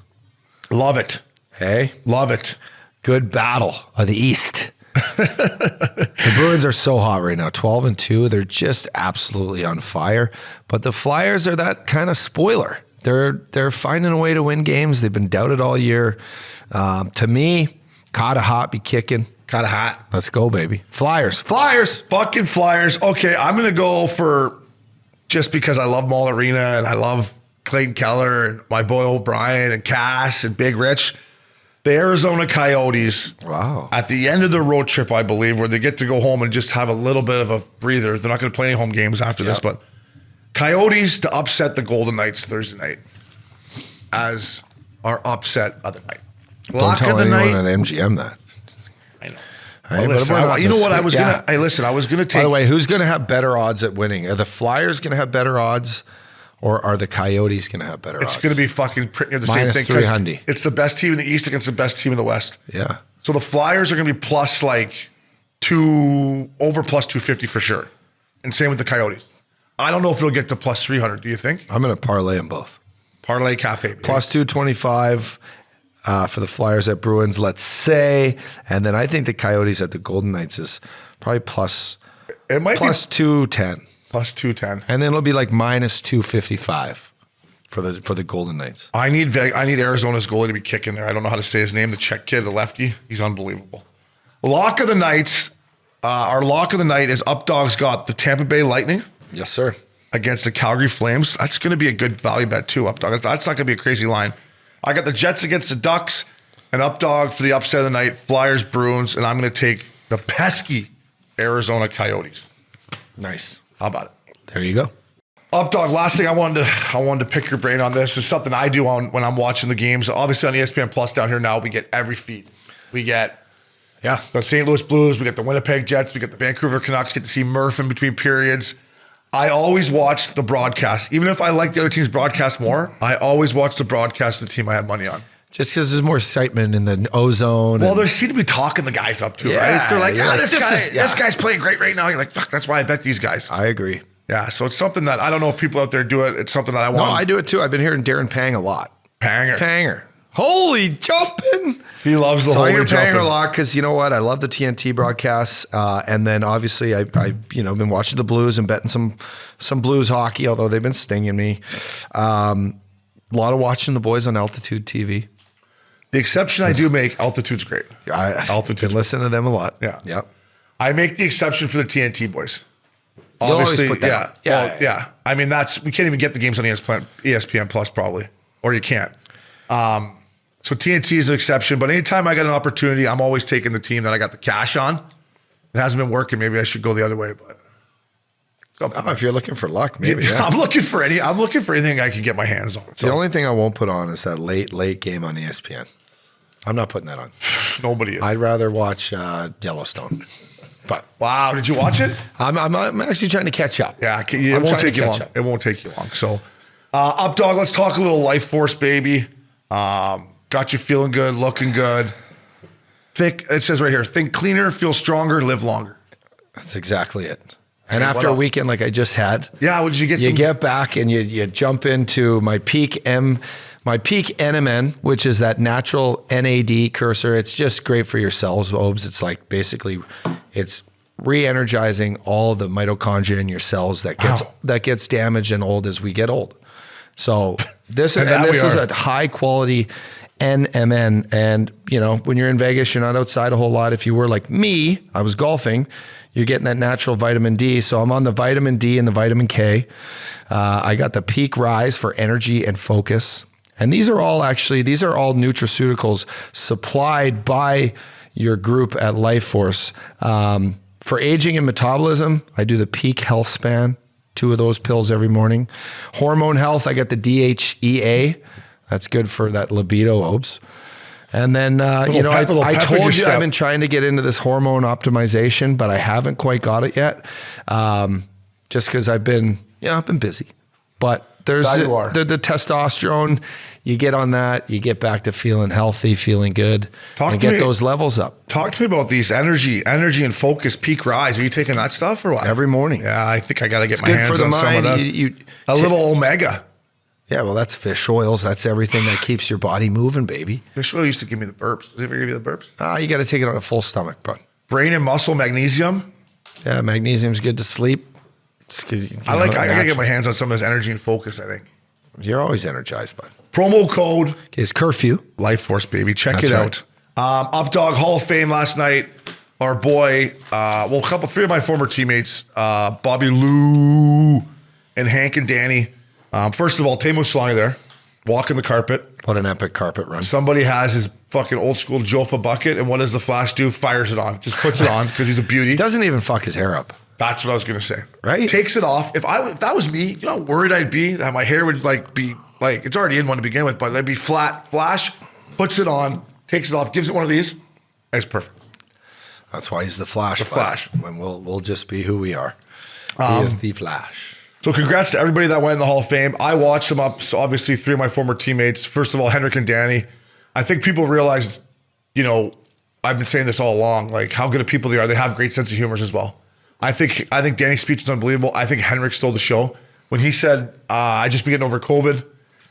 Love it. Hey? Love it. Good battle of the East. The Bruins are so hot right now, 12-2. They're just absolutely on fire. But the Flyers are that kind of spoiler. They're finding a way to win games. They've been doubted all year. To me, Kata hot be kicking. Kata hot. Let's go, baby. Flyers. Flyers. Fucking Flyers. Okay, I'm going to go for, just because I love Mall Arena and I love Clayton Keller and my boy O'Brien and Cass and Big Rich. The Arizona Coyotes, wow, at the end of the road trip, I believe, where they get to go home and just have a little bit of a breather. They're not going to play any home games after this, but Coyotes to upset the Golden Knights Thursday night as our upset of the night. Don't tell anyone at MGM that. I know. Hey, well, listen, you know what I was going to, hey, listen, I was going to take. By the way, who's going to have better odds at winning? Are the Flyers going to have better odds? Or are the Coyotes going to have better odds? It's going to be fucking pretty near the Minus same thing. 300. It's the best team in the East against the best team in the West. Yeah. So the Flyers are going to be plus like over plus 250 for sure. And same with the Coyotes. I don't know if it'll get to plus 300. Do you think? I'm going to parlay them both. Parlay Cafe. Baby. Plus 225 for the Flyers at Bruins, let's say. And then I think the Coyotes at the Golden Knights is probably plus 210. Plus 210. And then it'll be like minus 255 for the Golden Knights. I need Arizona's goalie to be kicking there. I don't know how to say his name. The Czech kid, the lefty. He's unbelievable. Lock of the nights. Our lock of the night is Updog's got the Tampa Bay Lightning. Yes, sir. Against the Calgary Flames. That's going to be a good value bet too, Updog. That's not going to be a crazy line. I got the Jets against the Ducks and Updog for the upset of the night. Flyers, Bruins, and I'm going to take the pesky Arizona Coyotes. Nice. How about it? There you go. Updog, last thing I wanted to pick your brain on this is something I do when I'm watching the games. Obviously on ESPN Plus down here now, we get every feed. We get the St. Louis Blues, we get the Winnipeg Jets, we get the Vancouver Canucks, get to see Murph in between periods. I always watch the broadcast. Even if I like the other team's broadcast more, I always watch the broadcast of the team I have money on. Just because there's more excitement in the ozone. Well, they seem to be talking the guys up too, right? They're like, this guy's playing great right now. You're like, fuck, that's why I bet these guys. I agree. Yeah, so it's something that I don't know if people out there do it. It's something that I want. No, I do it too. I've been hearing Darren Pang a lot. Panger. Holy jumping. He loves the holy jumping. So I hear Panger a lot because you know what? I love the TNT broadcasts. And then obviously I've been watching the Blues and betting some Blues hockey, although they've been stinging me. A lot of watching the boys on Altitude TV. The exception I do make, Altitude's great. Altitude. Been listening to them a lot. Yeah. Yep. I make the exception for the TNT boys. You'll obviously, always put that. Yeah. I mean, we can't even get the games on ESPN Plus probably, or you can't. So TNT is an exception, but anytime I get an opportunity, I'm always taking the team that I got the cash on. It hasn't been working. Maybe I should go the other way, but if you're looking for luck, maybe. Yeah. I'm looking for anything I can get my hands on. So. The only thing I won't put on is that late game on ESPN. I'm not putting that on. Nobody is. I'd rather watch Yellowstone. But wow, did you watch it? I'm actually trying to catch up. Yeah, it won't take you long. It won't take you long. So, Updog, let's talk a little life force, baby. Got you feeling good, looking good. It says right here, think cleaner, feel stronger, live longer. That's exactly it. And after a weekend like I just had, what did you get? You get back and you jump into my peak NMN, which is that natural NAD cursor. It's just great for your cells, Obes. It's like basically, it's re-energizing all the mitochondria in your cells that gets damaged and old as we get old. So this is a high quality NMN. And, you know, when you're in Vegas, you're not outside a whole lot. If you were like me, I was golfing, you're getting that natural vitamin D. So I'm on the vitamin D and the vitamin K. I got the Peak Rise for energy and focus. And these are all nutraceuticals supplied by your group at Life Force. For aging and metabolism, I do the Peak Health Span, 2 of those pills every morning. Hormone health, I got the DHEA. That's good for that libido, Obes. And then, I told you I've been trying to get into this hormone optimization, but I haven't quite got it yet. Just because I've been busy. But there's the testosterone. You get on that, you get back to feeling healthy, feeling good, and get those levels up. Talk to me about these energy and focus, Peak Rise. Are you taking that stuff or what? Every morning. Yeah, I think I got to get my hands on some of that. A little omega. Yeah, well, that's fish oils. That's everything that keeps your body moving, baby. Fish oil used to give me the burps. Does it ever give you the burps? You got to take it on a full stomach, bro. Brain and muscle, magnesium. Yeah, magnesium's good to sleep. It's good, I got to get my hands on some of this energy and focus, I think. You're always energized, bud. Promo code is Curfew. Life Force, baby. Check it out. Updog Hall of Fame last night. Our boy, 3 of my former teammates, Bobby Lou and Hank and Danny. First of all, Tamo Salani there, walking the carpet. What an epic carpet run. Somebody has his fucking old school Jofa bucket, and what does the Flash do? Fires it on. Just puts it on because he's a beauty. Doesn't even fuck his hair up. That's what I was going to say. Right? Takes it off. If that was me, you know how worried I'd be that my hair would be it's already in one to begin with, but it'd be flat. Flash, puts it on, takes it off, gives it one of these. It's perfect. That's why he's the Flash. The Flash. When we'll just be who we are. He is the Flash. So congrats to everybody that went in the Hall of Fame. I watched them up. So obviously 3 of my former teammates. First of all, Henrik and Danny. I think people realize, I've been saying this all along, like how good of people they are. They have great sense of humor as well. I think Danny's speech was unbelievable. I think Henrik stole the show. When he said, I just been getting over COVID,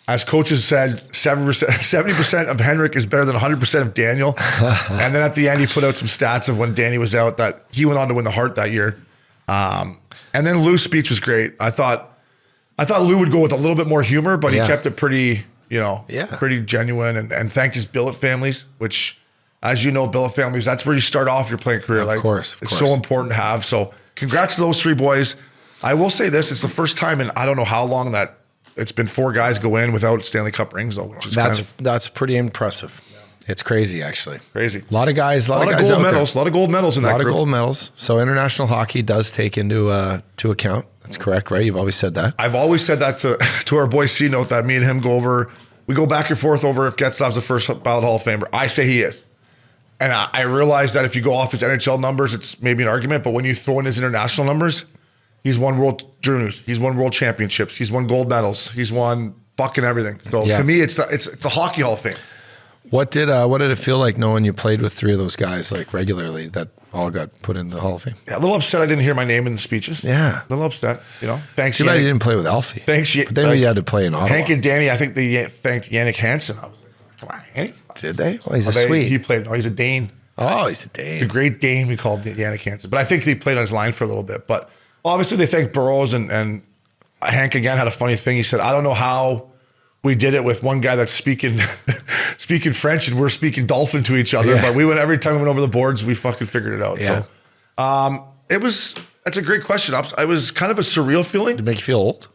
as coaches said, 70% of Henrik is better than 100% of Daniel. And then at the end, he put out some stats of when Danny was out that he went on to win the Hart that year. And then Lou's speech was great. I thought Lou would go with a little bit more humor, but he kept it pretty, pretty genuine and thanked his billet families, which, as you know, billet families, that's where you start off your playing career. Of course. It's so important to have. So congrats to those 3 boys. I will say this, it's the first time in I don't know how long that it's been 4 guys go in without Stanley Cup rings, though, which is that's pretty impressive. It's crazy, actually. Crazy. A lot of guys gold medals. A lot of gold medals in that group. A lot of gold medals. So international hockey does take into account. That's correct, right? You've always said that. I've always said that to our boy C-Note, that me and him go over. We go back and forth over if Getzlaf's the first ballot Hall of Famer. I say he is. And I realize that if you go off his NHL numbers, it's maybe an argument. But when you throw in his international numbers, he's won World Juniors. He's won World Championships. He's won gold medals. He's won fucking everything. So to me, it's a hockey Hall of Fame. What did it feel like knowing you played with 3 of those guys like regularly that all got put in the Hall of Fame? Yeah, a little upset I didn't hear my name in the speeches. Yeah. A little upset, Thanks, Too bad you didn't play with Alfie. Thanks, but then you had to play in Ottawa. Hank and Danny, I think they thanked Yannick Hansen. I was like, come on, Yannick. Did they? Well, he's a Swede. He played. No, he's a Dane. Oh, he's a Dane. The great Dane, we called Yannick Hansen. But I think he played on his line for a little bit. But obviously they thanked Burroughs and Hank again had a funny thing. He said, I don't know how we did it with one guy that's speaking French and we're speaking Dolphin to each other. Yeah. But every time we went over the boards, we fucking figured it out. Yeah. So that's a great question. It was kind of a surreal feeling. Did it make you feel old?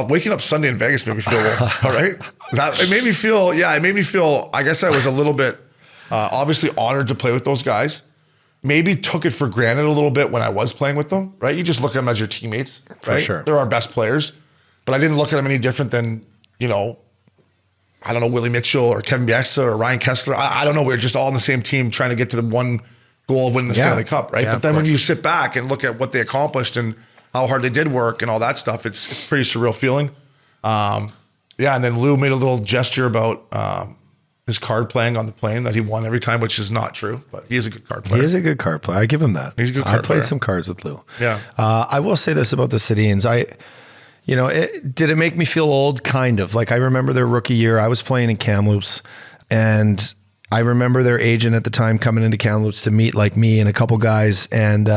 Waking up Sunday in Vegas made me feel old. All right. It made me feel, I guess I was a little bit obviously honored to play with those guys. Maybe took it for granted a little bit when I was playing with them, right? You just look at them as your teammates, right? For sure. They're our best players. But I didn't look at them any different than, I don't know, Willie Mitchell or Kevin Bieksa or Ryan Kessler. I don't know. We were just all on the same team trying to get to the one goal of winning the Stanley Cup, right? Yeah, but then when you sit back and look at what they accomplished and how hard they did work and all that stuff, it's pretty surreal feeling. And then Lou made a little gesture about his card playing on the plane that he won every time, which is not true, but he is a good card player. He is a good card player. I give him that. He's a good card player. I played some cards with Lou. Yeah. I will say this about the Sedins. Did it make me feel old? Kind of. Like I remember their rookie year, I was playing in Kamloops and I remember their agent at the time coming into Kamloops to meet like me and a couple guys. And,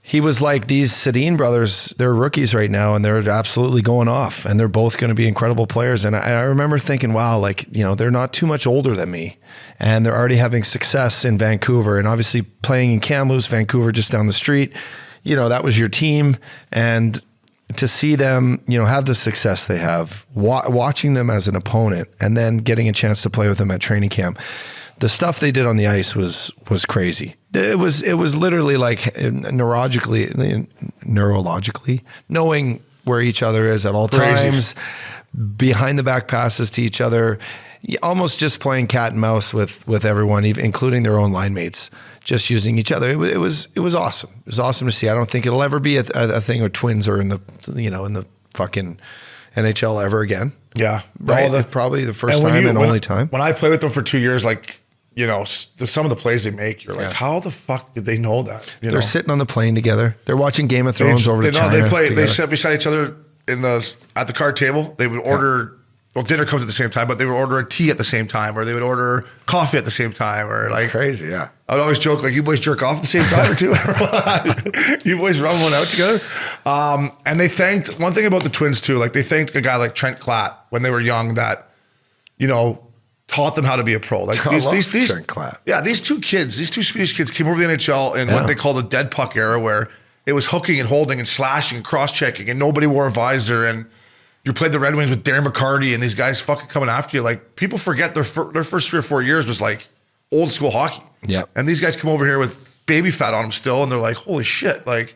he was like, these Sedin brothers, they're rookies right now and they're absolutely going off and they're both going to be incredible players. And I remember thinking, wow, like, you know, they're not too much older than me and they're already having success in Vancouver and obviously playing in Kamloops, Vancouver, just down the street. You know, that was your team. And to see them, you know, have the success they have, watching them as an opponent and then getting a chance to play with them at training camp. The stuff they did on the ice was crazy. It was literally like neurologically knowing where each other is at all times, behind the back passes to each other, almost just playing cat and mouse with everyone, even including their own line mates, just using each other. It was awesome. It was awesome to see. I don't think it'll ever be a thing with Twins or in the fucking NHL ever again. Yeah, right. Probably the first time and only time. When I played with them for 2 years, like, you know, some of the plays they make, you're like, how the fuck did they know that? They're sitting on the plane together. They're watching Game of Thrones over to China. They sat beside each other at the card table. They would order, well, dinner comes at the same time, but they would order a tea at the same time, or they would order coffee at the same time, or That's crazy, yeah. I would always joke, like, you boys jerk off at the same time or two? You boys run one out together? And they thanked, one thing about the Twins too, like they thanked a guy like Trent Klatt when they were young that, you know, taught them how to be a pro. Like these Trent Klatt. Yeah, these two Swedish kids came over the NHL in what they call the dead puck era, where it was hooking and holding and slashing and cross-checking and nobody wore a visor, and you played the Red Wings with Darren McCarty and these guys fucking coming after you. Like, people forget their first 3 or 4 years was like old school hockey. Yeah. And these guys come over here with baby fat on them still, and they're like, holy shit. Like,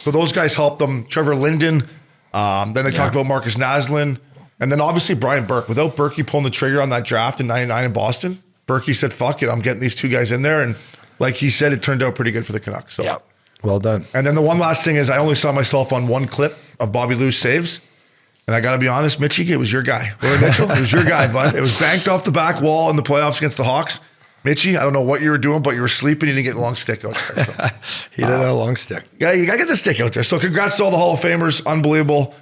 so those guys helped them. Trevor Linden. Then they talked about Marcus Naslund. And then obviously Brian Burke. Without Berkey pulling the trigger on that draft in 99 in Boston, Berkey said, fuck it, I'm getting these two guys in there. And like he said, it turned out pretty good for the Canucks. So yeah, well done. And then the one last thing is I only saw myself on one clip of Bobby Lou's saves. And I got to be honest, Mitchie, it was your guy. Roy Mitchell, it was your guy, bud. It was banked off the back wall in the playoffs against the Hawks. Mitchie, I don't know what you were doing, but you were sleeping. You didn't get a long stick out there. So. He didn't have a long stick. Yeah, you got to get the stick out there. So congrats to all the Hall of Famers. Unbelievable.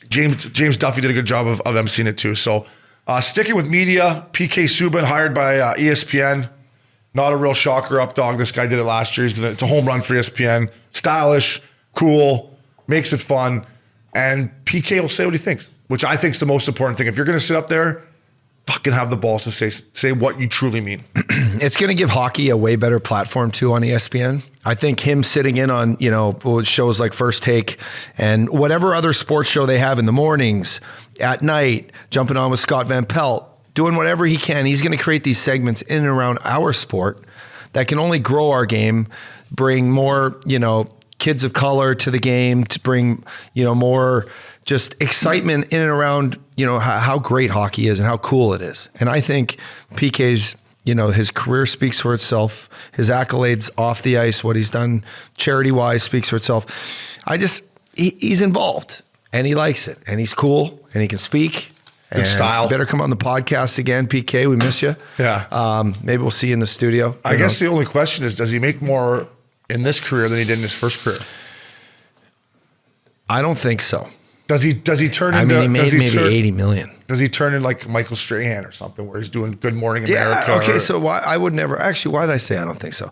James Duffy did a good job of emceeing it too. So sticking with media, PK Subban hired by ESPN. Not a real shocker up dog. This guy did it last year. It's a home run for ESPN. Stylish, cool, makes it fun. And PK will say what he thinks, which I think is the most important thing. If you're going to sit up there, fucking have the balls to say what you truly mean. It's going to give hockey a way better platform too on ESPN. I think him sitting in on, you know, shows like First Take and whatever other sports show they have in the mornings, at night, jumping on with Scott Van Pelt, doing whatever he can. He's going to create these segments in and around our sport that can only grow our game, bring more, you know, kids of color to the game, to bring, you know, more just excitement in and around, you know, how great hockey is and how cool it is. And I think PK's, you know, his career speaks for itself. His accolades off the ice, what he's done charity-wise speaks for itself. He's involved and he likes it and he's cool and he can speak. Good style. Better come on the podcast again, PK. We miss you. Yeah. Maybe we'll see you in the studio. I guess the only question is, does he make more in this career than he did in his first career? I don't think so. Does he turn into? I mean, he made maybe 80 million. Does he turn in like Michael Strahan or something, where he's doing Good Morning America? Yeah. Okay. So why would never? Actually, why did I say I don't think so?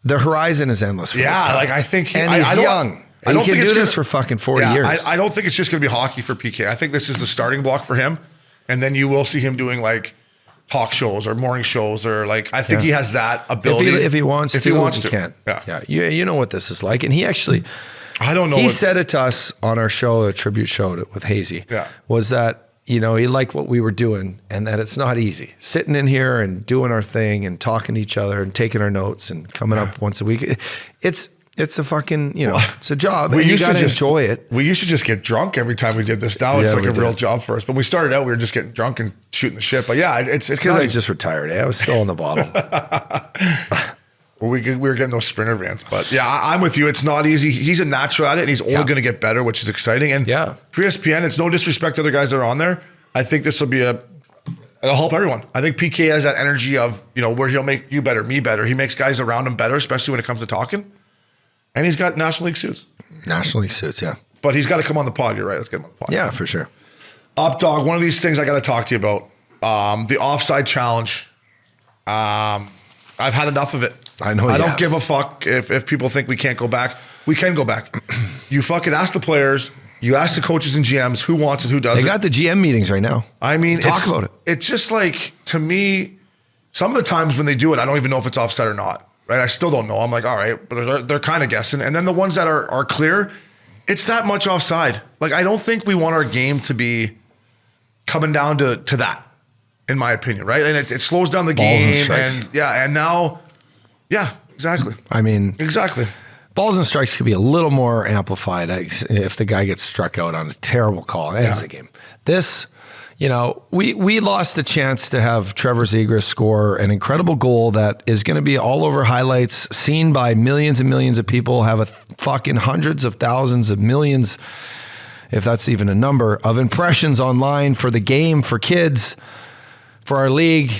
The horizon is endless for this guy. Like I think and he's young. I don't think he can do this for fucking 40 years. I don't think it's just going to be hockey for PK. I think this is the starting block for him, and then you will see him doing like talk shows or morning shows, or like I think he has that ability. If he wants to, he can. Yeah. You know what this is like, and he actually. I don't know. He said it to us on our show, a tribute show with Hazy. Yeah. Was that, you know, he liked what we were doing and that it's not easy. Sitting in here and doing our thing and talking to each other and taking our notes and coming up once a week. It's a fucking, you know, it's a job. And you got to enjoy it. We used to just get drunk every time we did this. Now it's like a real job for us. But when we started out, we were just getting drunk and shooting the shit. But yeah, it's because I just retired. I was still in the bottle. Well, we were getting those Sprinter vans, but yeah, I'm with you. It's not easy. He's a natural at it, and he's only going to get better, which is exciting. And for ESPN, it's no disrespect to other guys that are on there. I think this will be it'll help everyone. I think PK has that energy of, you know, where he'll make you better, me better. He makes guys around him better, especially when it comes to talking. And he's got National League suits. National League suits, yeah. But he's got to come on the pod. You're right. Let's get him on the pod. Yeah, for sure. Up dog. One of these things I got to talk to you about. The offside challenge. I've had enough of it. I know. I don't give a fuck if people think we can't go back. We can go back. You fucking ask the players. You ask the coaches and GMs who wants it, who doesn't. They got the GM meetings right now. I mean, talk about it. It's just like, to me, some of the times when they do it, I don't even know if it's offside or not. Right? I still don't know. I'm like, all right, but they're kind of guessing. And then the ones that are clear, it's that much offside. Like, I don't think we want our game to be coming down to that, in my opinion, right? And it slows down the Balls game. and strikes. And now, exactly. I mean, exactly. Balls and strikes could be a little more amplified if the guy gets struck out on a terrible call. It ends the game. This, we lost the chance to have Trevor Zegras score an incredible goal that is going to be all over highlights, seen by millions and millions of people, have fucking hundreds of thousands of millions, if that's even a number, of impressions online for the game, for kids, for our league.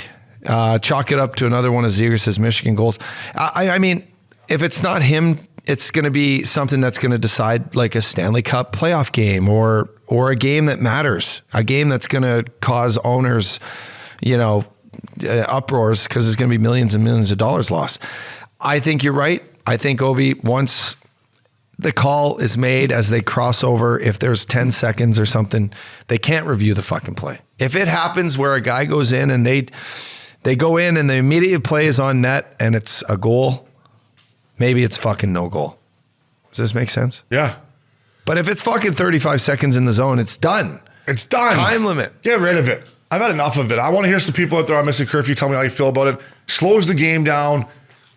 Chalk it up to another one of Zegras' Michigan goals. I mean, if it's not him, it's going to be something that's going to decide, like a Stanley Cup playoff game or a game that matters, a game that's going to cause owners, uproars because there's going to be millions and millions of dollars lost. I think you're right. I think, Obie, once the call is made as they cross over, if there's 10 seconds or something, they can't review the fucking play. If it happens where a guy goes in and they go in and the immediate play is on net and it's a goal, maybe it's fucking no goal. Does this make sense? Yeah. But if it's fucking 35 seconds in the zone, it's done. It's done. Time limit. Get rid of it. I've had enough of it. I want to hear some people out there on Missin Curfew tell me how you feel about it. Slows the game down.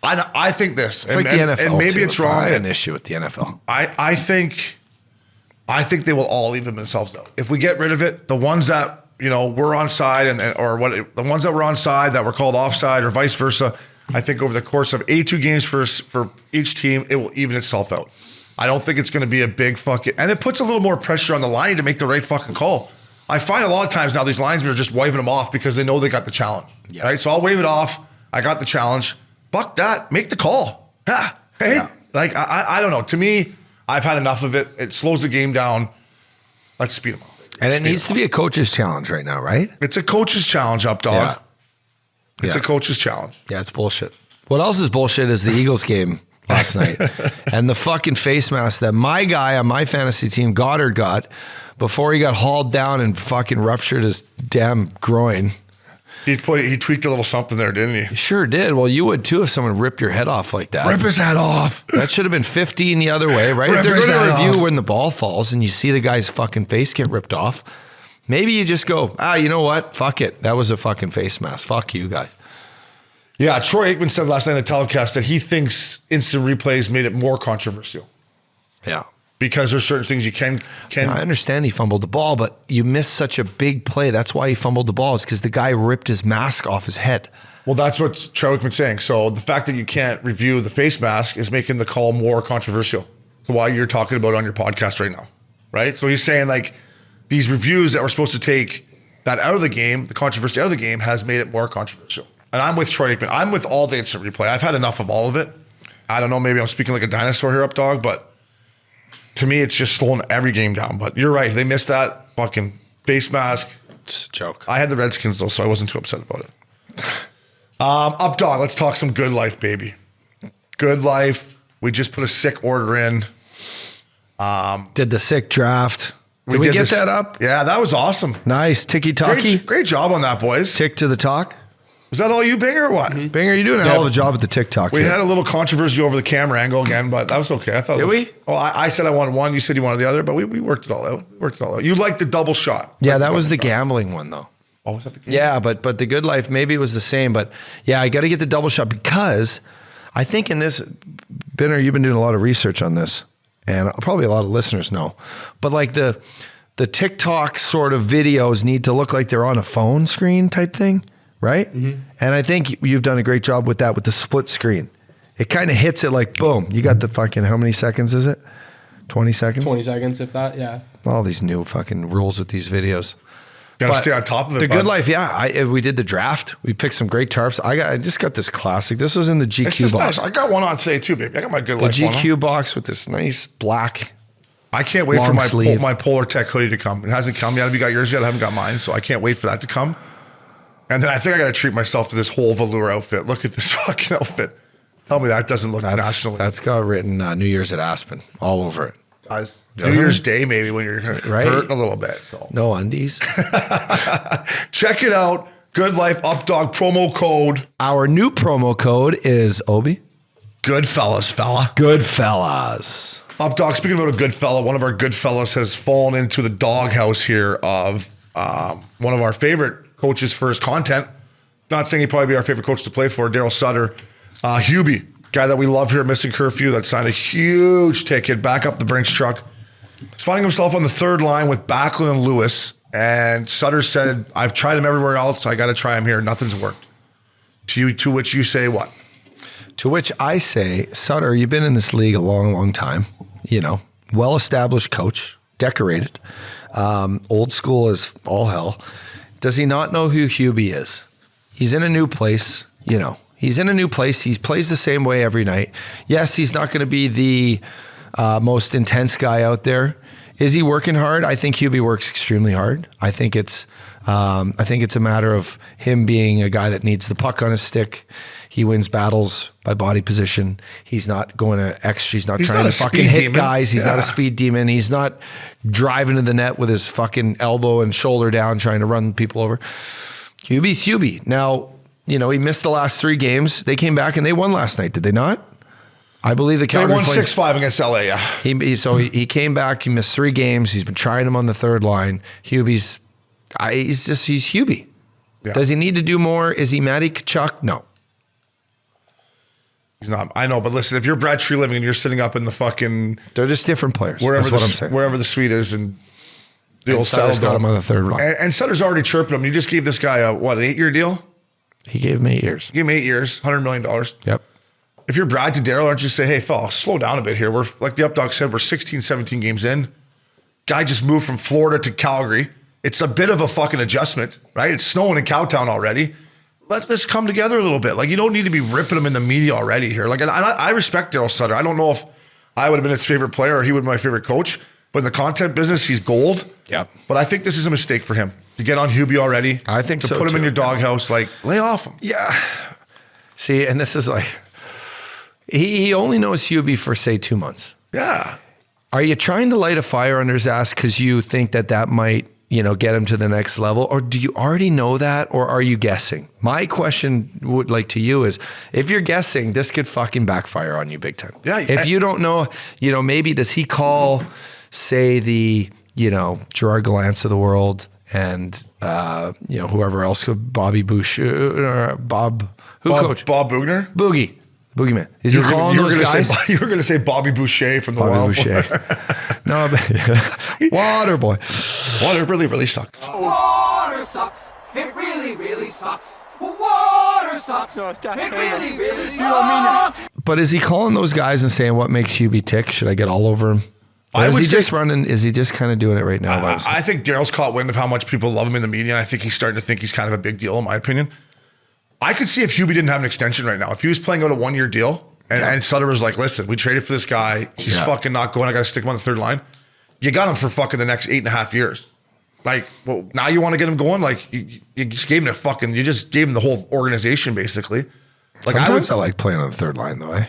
I think this. It's like the NFL. And maybe too. it's wrong. I had an issue with the NFL. I think they will all even themselves out. If we get rid of it, the ones that, were on side the ones that were on side that were called offside or vice versa, I think over the course of 82 games for each team, it will even itself out. I don't think it's going to be a big fucking... And it puts a little more pressure on the line to make the right fucking call. I find a lot of times now these linesmen are just waving them off because they know they got the challenge. Yeah. Right? So I'll wave it off. I got the challenge. Fuck that. Make the call. Hey. Yeah. Like, I don't know. To me, I've had enough of it. It slows the game down. Let's speed them up. And it needs to be a coach's challenge right now, right? It's a coach's challenge, up dog. Yeah. It's a coach's challenge. Yeah, it's bullshit. What else is bullshit is the Eagles game last night and the fucking face mask that my guy on my fantasy team, Goddard, got before he got hauled down and fucking ruptured his damn groin. He tweaked a little something there, didn't he? He sure did. Well, you would too if someone ripped your head off like that. Rip his head off. That should have been 15 the other way, right? If they're going to review when the ball falls and you see the guy's fucking face get ripped off, maybe you just go, you know what? Fuck it. That was a fucking face mask. Fuck you guys. Yeah, Troy Aikman said last night in the telecast that he thinks instant replays made it more controversial. Yeah. Because there's certain things you can. Now, I understand he fumbled the ball, but you missed such a big play. That's why he fumbled the ball. It's because the guy ripped his mask off his head. Well, that's what Troy Aikman's saying. So the fact that you can't review the face mask is making the call more controversial. So why you're talking about it on your podcast right now, right? So he's saying like these reviews that were supposed to take that out of the game, the controversy out of the game, has made it more controversial. And I'm with Troy Aikman. I'm with all the instant replay. I've had enough of all of it. I don't know, maybe I'm speaking like a dinosaur here, up dog, but to me, it's just slowing every game down. But you're right. They missed that fucking face mask. It's a joke. I had the Redskins, though, so I wasn't too upset about it. Up dog, let's talk some Goodlife, baby. Goodlife. We just put a sick order in. Did the sick draft. Did we get that up? Yeah, that was awesome. Nice. Ticky-tacky. Great job on that, boys. Tick to the talk. Was that all you, Binger, or what? Mm-hmm. Binger, you're doing a hell of a job at the TikTok. We had a little controversy over the camera angle again, but that was okay. I thought. Did we? Well, I said I wanted one. You said you wanted the other, but we worked it all out. You liked the double shot. Yeah, that was the gambling one, though. Oh, was that the game? Yeah, but the Goodlife, maybe it was the same. But yeah, I got to get the double shot because I think in this, Binner, you've been doing a lot of research on this, and probably a lot of listeners know. But like the TikTok sort of videos need to look like they're on a phone screen type thing. Right? Mm-hmm. And I think you've done a great job with that, with the split screen. It kind of hits it like, boom, you got the fucking, how many seconds is it? 20 seconds? 20 seconds, if that, yeah. All these new fucking rules with these videos. Got to stay on top of it. The Goodlife, yeah. We did the draft. We picked some great tarps. I just got this classic. This was in the GQ box. Nice. I got one on today too, baby. I got my Goodlife the GQ box with this nice black. I can't wait for my Polar Tech hoodie to come. It hasn't come yet. Have you got yours yet? I haven't got mine, so I can't wait for that to come. And then I think I got to treat myself to this whole velour outfit. Look at this fucking outfit. Tell me that doesn't look nationally. That's got written New Year's at Aspen all over it. Guys, New Year's Day maybe when you're hurting a little bit. So no undies. Check it out. Good Life Updog promo code. Our new promo code is Obie. Goodfellas, fella. Goodfellas. Updog, speaking about a good fella, one of our good fellas has fallen into the doghouse here of one of our favorite coaches for his content. Not saying he'd probably be our favorite coach to play for, Darryl Sutter. Hubie, guy that we love here at Missin Curfew, that signed a huge ticket back up the Brinks truck. He's finding himself on the third line with Backlund and Lewis. And Sutter said, I've tried him everywhere else. I got to try him here. Nothing's worked. To which you say what? To which I say, Sutter, you've been in this league a long, long time. You know, well-established coach, decorated, old school as all hell. Does he not know who Hubie is? He's in a new place, you know. He's in a new place. He plays the same way every night. Yes, he's not going to be the most intense guy out there. Is he working hard? I think Hubie works extremely hard. I think it's a matter of him being a guy that needs the puck on his stick. He wins battles by body position. He's not going to extra. He's not trying to fucking hit guys. He's not a speed demon. He's not driving to the net with his fucking elbow and shoulder down trying to run people over. Hubie's Hubie. Now, you know, he missed the last 3 games. They came back and they won last night, did they not? I believe the Calgary They won 6-5 against LA, yeah. He came back. He missed 3 games. He's been trying him on the third line. Hubie's Hubie. Yeah. Does he need to do more? Is he Matty Tkachuk? No. He's not. I know, but listen, if you're Brad Treliving and you're sitting up in the fucking... They're just different players. That's what I'm saying. Wherever the suite is and the old Sutter's got him on the third line. And Sutter's already chirping him. You just gave this guy an 8-year deal? He gave him 8 years. You gave him 8 years, $100 million. Yep. If you're Brad to Darryl, aren't you say, hey, fella, slow down a bit here. We're, like the Updog said, we're 16, 17 games in. Guy just moved from Florida to Calgary. It's a bit of a fucking adjustment, right? It's snowing in Cowtown already. Let this come together a little bit. Like, you don't need to be ripping him in the media already here. Like, and I respect Darryl Sutter. I don't know if I would have been his favorite player or he would be my favorite coach, but in the content business, he's gold. Yeah. But I think this is a mistake for him to get on Hubie already. I think so, to put him in your doghouse, like, lay off him. Yeah. See, and this is like, he only knows Hubie for, say, 2 months. Yeah. Are you trying to light a fire under his ass because you think that might, you know, get him to the next level? Or do you already know that? Or are you guessing? My question to you is, if you're guessing, this could fucking backfire on you big time. Yeah. If you don't know, you know, maybe does he call, say, the, you know, Gerard Gallants of the world and, you know, whoever else, Bobby Bush, Bob Boughner? Boogie. Boogeyman. Is he calling those guys? You were going to say Bobby Boucher from the Wild Boucher. No, but Water Boy. Water really, really sucks. Water sucks. It really, really sucks. Water sucks. It really, really sucks. But is he calling those guys and saying, what makes Hubie tick? Should I get all over him? Or is he just running? Is he just kind of doing it right now? I think Darryl's caught wind of how much people love him in the media. And I think he's starting to think he's kind of a big deal, in my opinion. I could see if Hubie didn't have an extension right now. If he was playing out a 1-year deal and Sutter was like, listen, we traded for this guy. He's fucking not going. I got to stick him on the third line. You got him for fucking the next 8.5 years. Like, well, now you want to get him going? Like, you just gave him you just gave him the whole organization, basically. Like, Sometimes I like playing on the third line, though, eh?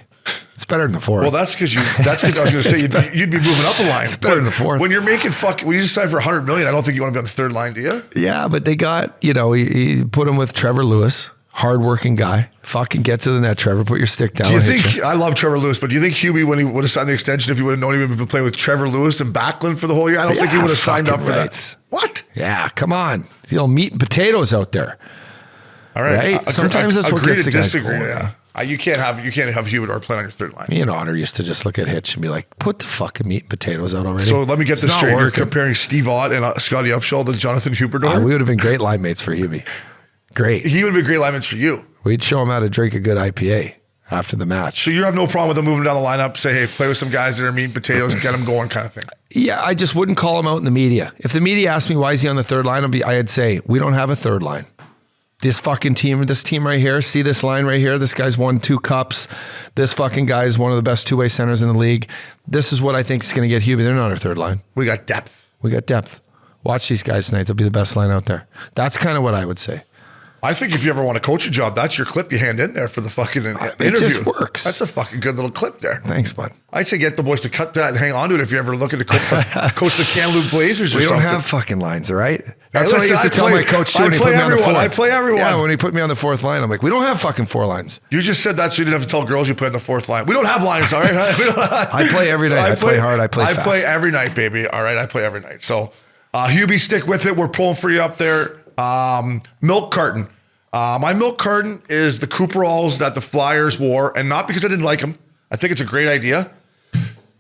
It's better than the fourth. Well, that's because I was going to say you'd be moving up the line. It's better than the fourth. When you're making when you just signed for $100 million, I don't think you want to be on the third line, do you? Yeah, but they got, you know, he put him with Trevor Lewis. Hard-working guy. Fucking get to the net, Trevor. Put your stick down. Do you think, I love Trevor Lewis, but do you think Hubie, when he would have signed the extension, if he would have known he would have been playing with Trevor Lewis and Backlund for the whole year, I don't think he would have signed up for that. What? Yeah, come on. You know, meat and potatoes out there. All right. Right? Sometimes that's what gets the guys going. Yeah. You can't have Huberdeau playing on your third line. Me and Otter used to just look at Hitch and be like, put the fucking meat and potatoes out already. So let me get this straight. You're comparing Steve Ott and Scottie Upshall to Jonathon Huberdeau? We would have been great line mates for Hubie. Great. He would have been great line mates for you. We'd show him how to drink a good IPA after the match. So you have no problem with him moving down the lineup, say, hey, play with some guys that are meat and potatoes, get them going kind of thing? Yeah, I just wouldn't call him out in the media. If the media asked me why is he on the third line, I'd say, we don't have a third line. This fucking team, this team right here, see this line right here? This guy's won 2 cups. This fucking guy is one of the best two-way centers in the league. This is what I think is going to get Hubie. They're not our third line. We got depth. Watch these guys tonight. They'll be the best line out there. That's kind of what I would say. I think if you ever want to coach a job, that's your clip you hand in there for the fucking interview. It just works. That's a fucking good little clip there. Thanks, bud. I'd say get the boys to cut that and hang on to it if you're ever looking to coach the Kamloops Blazers or We something. don't have fucking lines, all right? That's Hey, what I used to tell my coach too when he put me on the fourth. I play everyone. Yeah, when he put me on the fourth line, I'm like, we don't have fucking 4 lines. You just said that so you didn't have to tell girls you play on the fourth line. We don't have lines, all right? I play every night. I play hard. I play fast. I play every night, baby. All right, I play every night. So, Hubie, stick with it. We're pulling for you up there. Milk carton. My milk carton is the Cooperalls that the Flyers wore, and not because I didn't like them. I think it's a great idea.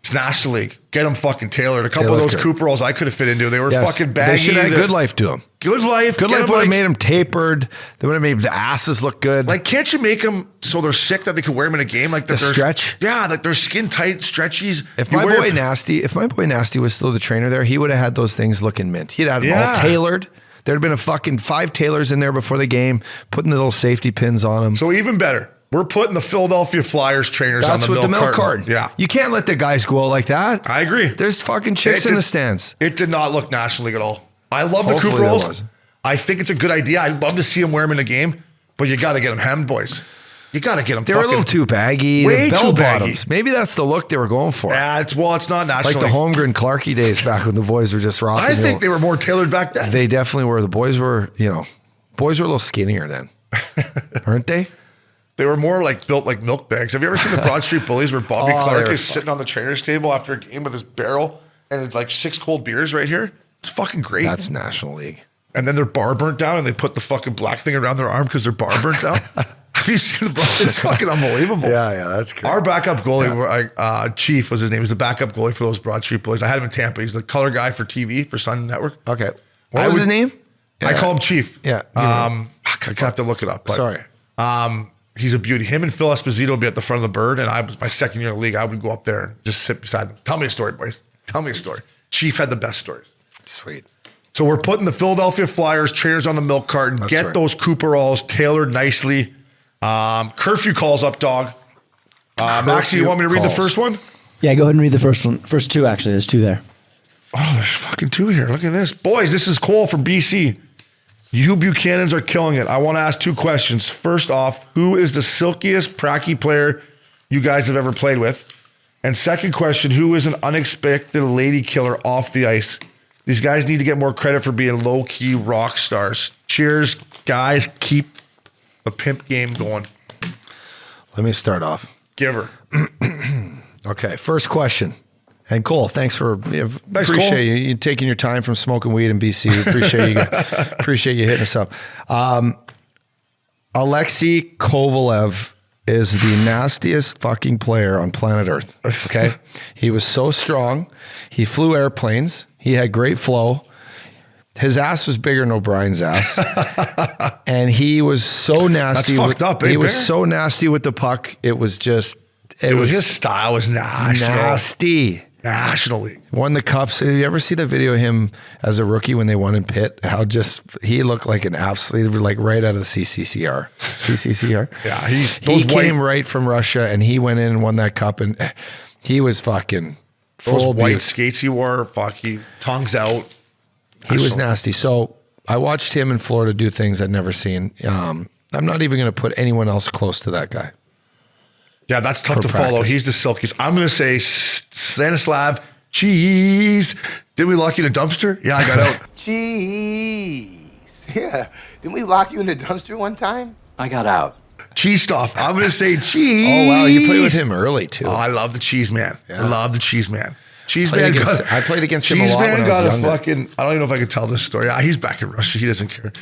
It's National League. Get them fucking tailored. A couple of those Cooperalls I could have fit into. They were fucking baggy. They should have Goodlife do them. Goodlife would have made them tapered. They would have made the asses look good. Like, can't you make them so they're sick that they could wear them in a game? Like the stretch? Yeah, like they're skin tight, stretchies. If my boy Nasty was still the trainer there, he would have had those things looking mint. He'd had them all tailored. There'd been a fucking 5 tailors in there before the game, putting the little safety pins on them. So even better. We're putting the Philadelphia Flyers trainers on the milk carton. Yeah. You can't let the guys go out like that. I agree. There's fucking chicks in the stands. It did not look National League at all. I love the Cooperalls. I think it's a good idea. I'd love to see them wear them in a game, but you got to get them hemmed, boys. You got to get them. They were a little too baggy. Way the bell too baggy. bottoms. Maybe that's the look they were going for. Yeah, it's not National Like the Holmgren Clarkie days back when the boys were just rocking. I think they were more tailored back then. They definitely were. The boys were, a little skinnier then, aren't they? They were more like built like milk bags. Have you ever seen the Broad Street Bullies where Bobby Clark is sitting on the trainer's table after a game with his barrel and it's like 6 cold beers right here? It's fucking great. That's National League. And then their bar burnt down and they put the fucking black thing around their arm because their bar burnt down. Have you seen the Broad? It's fucking unbelievable. Yeah, that's great. Our backup goalie, Chief was his name. He's the backup goalie for those Broad Street Bullies. I had him in Tampa. He's the color guy for TV for Sun Network. Okay. What was his name? I call him Chief. Yeah. I have to look it up. But, sorry. He's a beauty. Him and Phil Esposito would be at the front of the bird, and I was my second year in the league. I would go up there and just sit beside them. Tell me a story, boys. Tell me a story. Chief had the best stories. Sweet. So we're putting the Philadelphia Flyers trainers on the milk carton. Get those Cooperalls tailored nicely. Curfew calls up, dog. Maxie, you want me to read the first one? Yeah, go ahead and read the first one. First 2, actually. There's 2 there. Oh, there's fucking 2 here. Look at this. Boys, this is Cole from BC. You Buchanans are killing it. I want to ask 2 questions. First off, who is the silkiest pracky player you guys have ever played with? And second question, who is an unexpected lady killer off the ice? These guys need to get more credit for being low-key rock stars. Cheers, guys. Keep the pimp game going. Let me start off. Give her. Okay, first question. And Cole, thanks, appreciate Cole. you taking your time from smoking weed in BC. Appreciate you hitting us up. Alexei Kovalev is the nastiest fucking player on planet Earth. Okay, he was so strong. He flew airplanes. He had great flow. His ass was bigger than O'Brien's ass, and he was so nasty. That's fucked up. He was so nasty with the puck. It was just. His style was nasty. National League. Won the cups. Did you ever see the video of him as a rookie when they won in Pitt? How he looked like an absolute, like right out of the CCCR. CCCR? Yeah. He came right from Russia and he went in and won that cup and he was fucking those white skates he wore, he tongues out. He was nasty. So I watched him in Florida do things I'd never seen. I'm not even going to put anyone else close to that guy. Yeah, that's tough to follow. He's the silkiest. I'm going to say Stanislav Cheese. Did we lock you in a dumpster? Yeah, I got out. Cheese. Yeah. Didn't we lock you in a dumpster one time? I got out. Cheese stuff. I'm going to say Cheese. Oh, wow. You played with him early, too. Oh, I love the Cheese Man. Yeah. I love the Cheese Man. I played against him a lot when I was younger. I don't even know if I could tell this story. He's back in Russia. He doesn't care.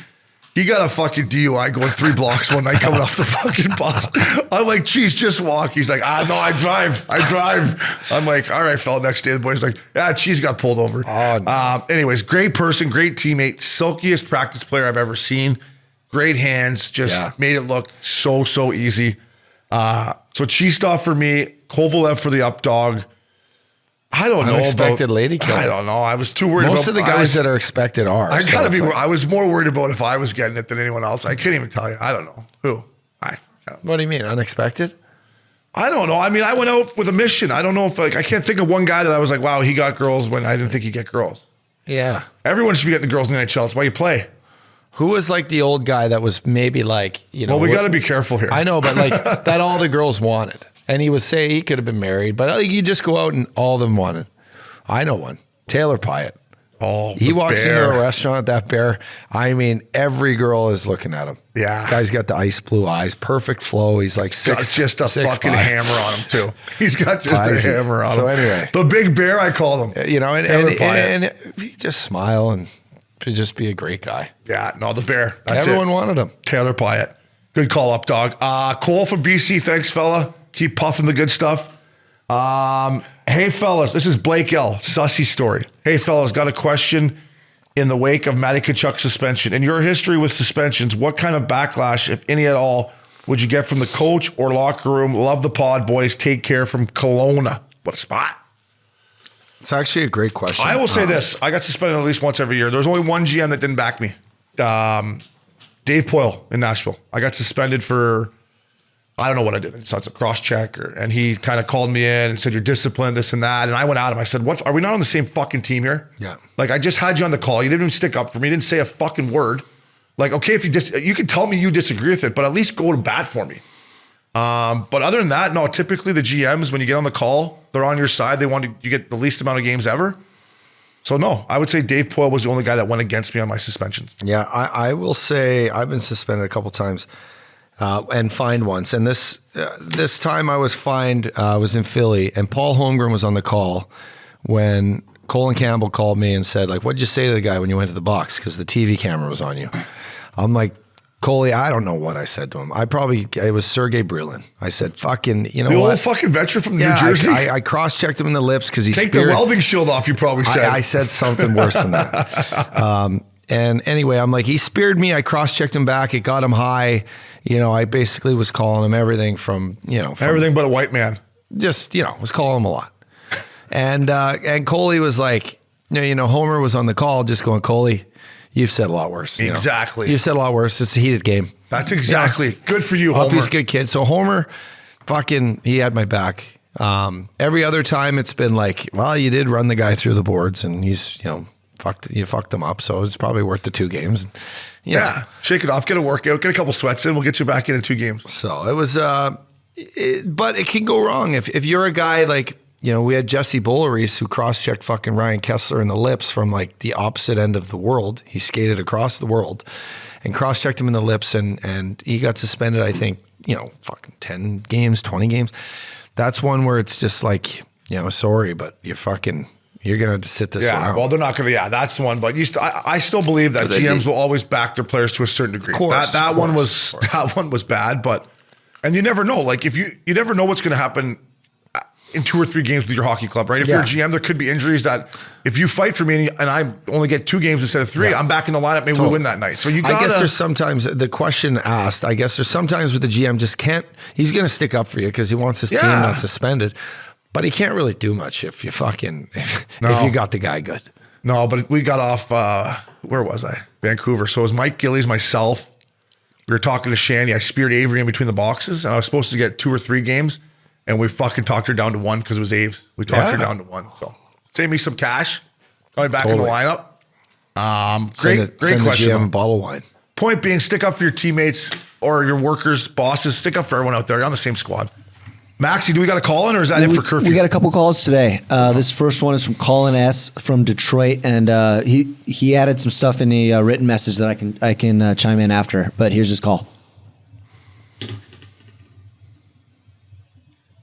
He got a fucking DUI going 3 blocks one night coming off the fucking bus. I'm like, Cheese, just walk. He's like, no, I drive. I'm like, all right, fella. Next day, the boy's like, Cheese got pulled over. Oh, no. Anyways, great person, great teammate, silkiest practice player I've ever seen. Great hands, just made it look so easy. So Cheese stuff for me, Kovalev for the up dog. I don't know unexpected lady killer. I don't know. I was too worried. Most of the guys that are expected are. I was more worried about if I was getting it than anyone else. I couldn't even tell you. I don't know who. What do you mean unexpected? I don't know. I mean, I went out with a mission. I don't know if I can't think of one guy that I was like, wow, he got girls when I didn't think he'd get girls. Yeah. Everyone should be getting the girls in the NHL. It's why you play. Who was like the old guy that was maybe like, you know? Well, we got to be careful here. I know, but like that all the girls wanted. And he was saying he could have been married, but like you just go out and all of them wanted. I know one. Taylor Pyatt. Oh, he walks into a restaurant, that bear. I mean, every girl is looking at him. Yeah. Guy's got the ice blue eyes, perfect flow. He's like got just a fucking hammer on him too. He's got just a hammer on him. So anyway. The big bear, I call him. You know, and he just smile and just be a great guy. Yeah, no, the bear. Everyone wanted him. Taylor Pyatt. Good call up, dog. Cole from BC. Thanks, fella. Keep puffing the good stuff. Hey, fellas, this is Blake L. Sussy story. Hey, fellas, got a question in the wake of Matty Tkachuk's suspension. In your history with suspensions, what kind of backlash, if any at all, would you get from the coach or locker room? Love the pod, boys. Take care from Kelowna. What a spot. It's actually a great question. I will say this. I got suspended at least once every year. There's only one GM that didn't back me. Dave Poyle in Nashville. I got suspended for... I don't know what I did. It's a cross check, and he kind of called me in and said, "You're disciplined, this and that." And I went at him. I said, "What? Are we not on the same fucking team here?" Yeah. Like I just had you on the call. You didn't even stick up for me. You didn't say a fucking word. Like, okay, if you can tell me you disagree with it, but at least go to bat for me. But other than that, no. Typically, the GMs when you get on the call, they're on your side. They want you get the least amount of games ever. So no, I would say Dave Poyle was the only guy that went against me on my suspensions. Yeah, I will say I've been suspended a couple times. And fined once. And this time I was fined, I was in Philly, and Paul Holmgren was on the call when Colin Campbell called me and said, like, what'd you say to the guy when you went to the box? Because the TV camera was on you. I'm like, Coley, I don't know what I said to him. It was Sergey Brylin. I said, fucking, you know the what? old fucking veteran from New Jersey? I cross-checked him in the lips because he Take the welding shield off, you probably said. I said something worse than that. And anyway, I'm like, he speared me. I cross-checked him back. It got him high. You know, I basically was calling him everything from, everything but a white man. Just, was calling him a lot. And Coley was like, Homer was on the call just going, Coley, you've said a lot worse. Exactly. You've said a lot worse. It's a heated game. That's exactly. Good for you, Homer. He's a good kid. So Homer, he had my back. Every other time it's been like, well, you did run the guy through the boards and he's, you fucked him up. So it's probably worth the 2 games. Yeah. Shake it off. Get a workout. Get a couple sweats in. We'll get you back in 2 games. So it was, but it can go wrong. If you're a guy like, we had Jesse Boleries who cross-checked fucking Ryan Kessler in the lips from like the opposite end of the world. He skated across the world and cross-checked him in the lips and he got suspended, I think, fucking 10 games, 20 games. That's one where it's just like, sorry, but you're going to have to sit this one out. Well, they're not going to, that's the one. But I still believe that GMs will always back their players to a certain degree. That one was bad, and you never know. Like if you never know what's going to happen in 2 or 3 games with your hockey club, right? If you're a GM, there could be injuries that if you fight for me and I only get 2 games instead of 3, I'm back in the lineup. Maybe we win that night. So I guess there's sometimes the question asked, I guess there's sometimes where the GM just can't, he's going to stick up for you because he wants his team not suspended. But he can't really do much if you if you got the guy good. No, but we got off, where was I? Vancouver. So it was Mike Gillies, myself. We were talking to Shanny. I speared Avery in between the boxes, and I was supposed to get 2 or 3 games, and we fucking talked her down to 1 because it was Aves. We talked her down to 1. So save me some cash. Coming back in the lineup. Great question. The GM a bottle of wine. Point being, stick up for your teammates or your workers, bosses. Stick up for everyone out there. You're on the same squad. Maxie, do we got a call in or is that it for curfew? We got a couple calls today. This first one is from Colin S. from Detroit, and he added some stuff in the written message that I can chime in after. But here's his call.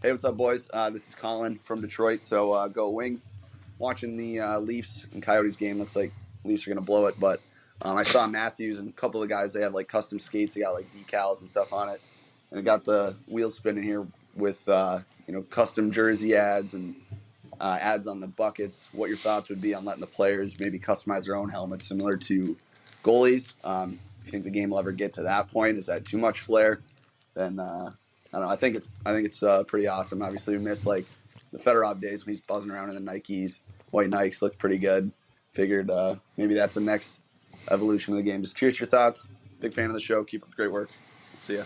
Hey, what's up, boys? This is Colin from Detroit. So go Wings. Watching the Leafs and Coyotes game. Looks like Leafs are gonna blow it, but I saw Matthews and a couple of guys. They have like custom skates. They got like decals and stuff on it, and they got the wheels spinning here with custom jersey ads and ads on the buckets. What your thoughts would be on letting the players maybe customize their own helmets similar to goalies? Do you think the game will ever get to that point? Is that too much flair? Then I don't know. I think it's pretty awesome. Obviously, we miss like the Fedorov days when he's buzzing around in the Nikes. White Nikes look pretty good. Figured maybe that's the next evolution of the game. Just curious your thoughts. Big fan of the show. Keep up the great work. See ya.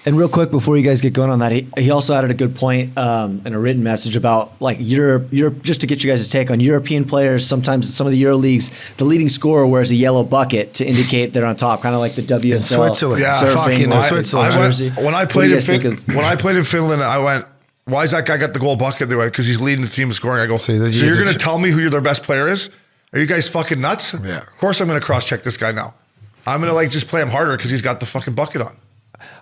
And real quick before you guys get going on that, he also added a good point in a written message about like Europe, just to get you guys' take on European players. Sometimes some of the Euro leagues, the leading scorer wears a yellow bucket to indicate they're on top, kind of like the WSL. In Switzerland, surfing, Switzerland. When I played in Finland, I went, why is that guy got the gold bucket? They went, because he's leading the team in scoring. I go, so you're going to tell me who their best player is? Are you guys fucking nuts? Yeah. Of course I'm going to cross-check this guy now. I'm going to like just play him harder because he's got the fucking bucket on.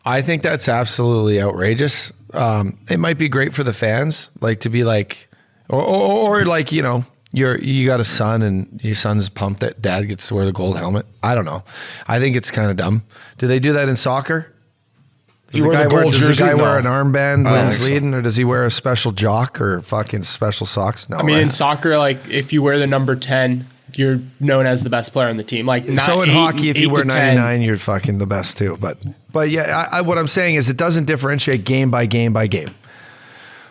I think that's absolutely outrageous. It might be great for the fans, like to be like, or like, you know, you got a son and your son's pumped that dad gets to wear the gold helmet. I don't know. I think it's kind of dumb. Do they do that in soccer? Does the guy wear an armband when he's leading, or does he wear a special jock or fucking special socks? No. I mean, in soccer, like if you wear the number 10, you're known as the best player on the team. Like so in hockey, if you wear 99, you're fucking the best too. But yeah, what I'm saying is it doesn't differentiate game by game by game.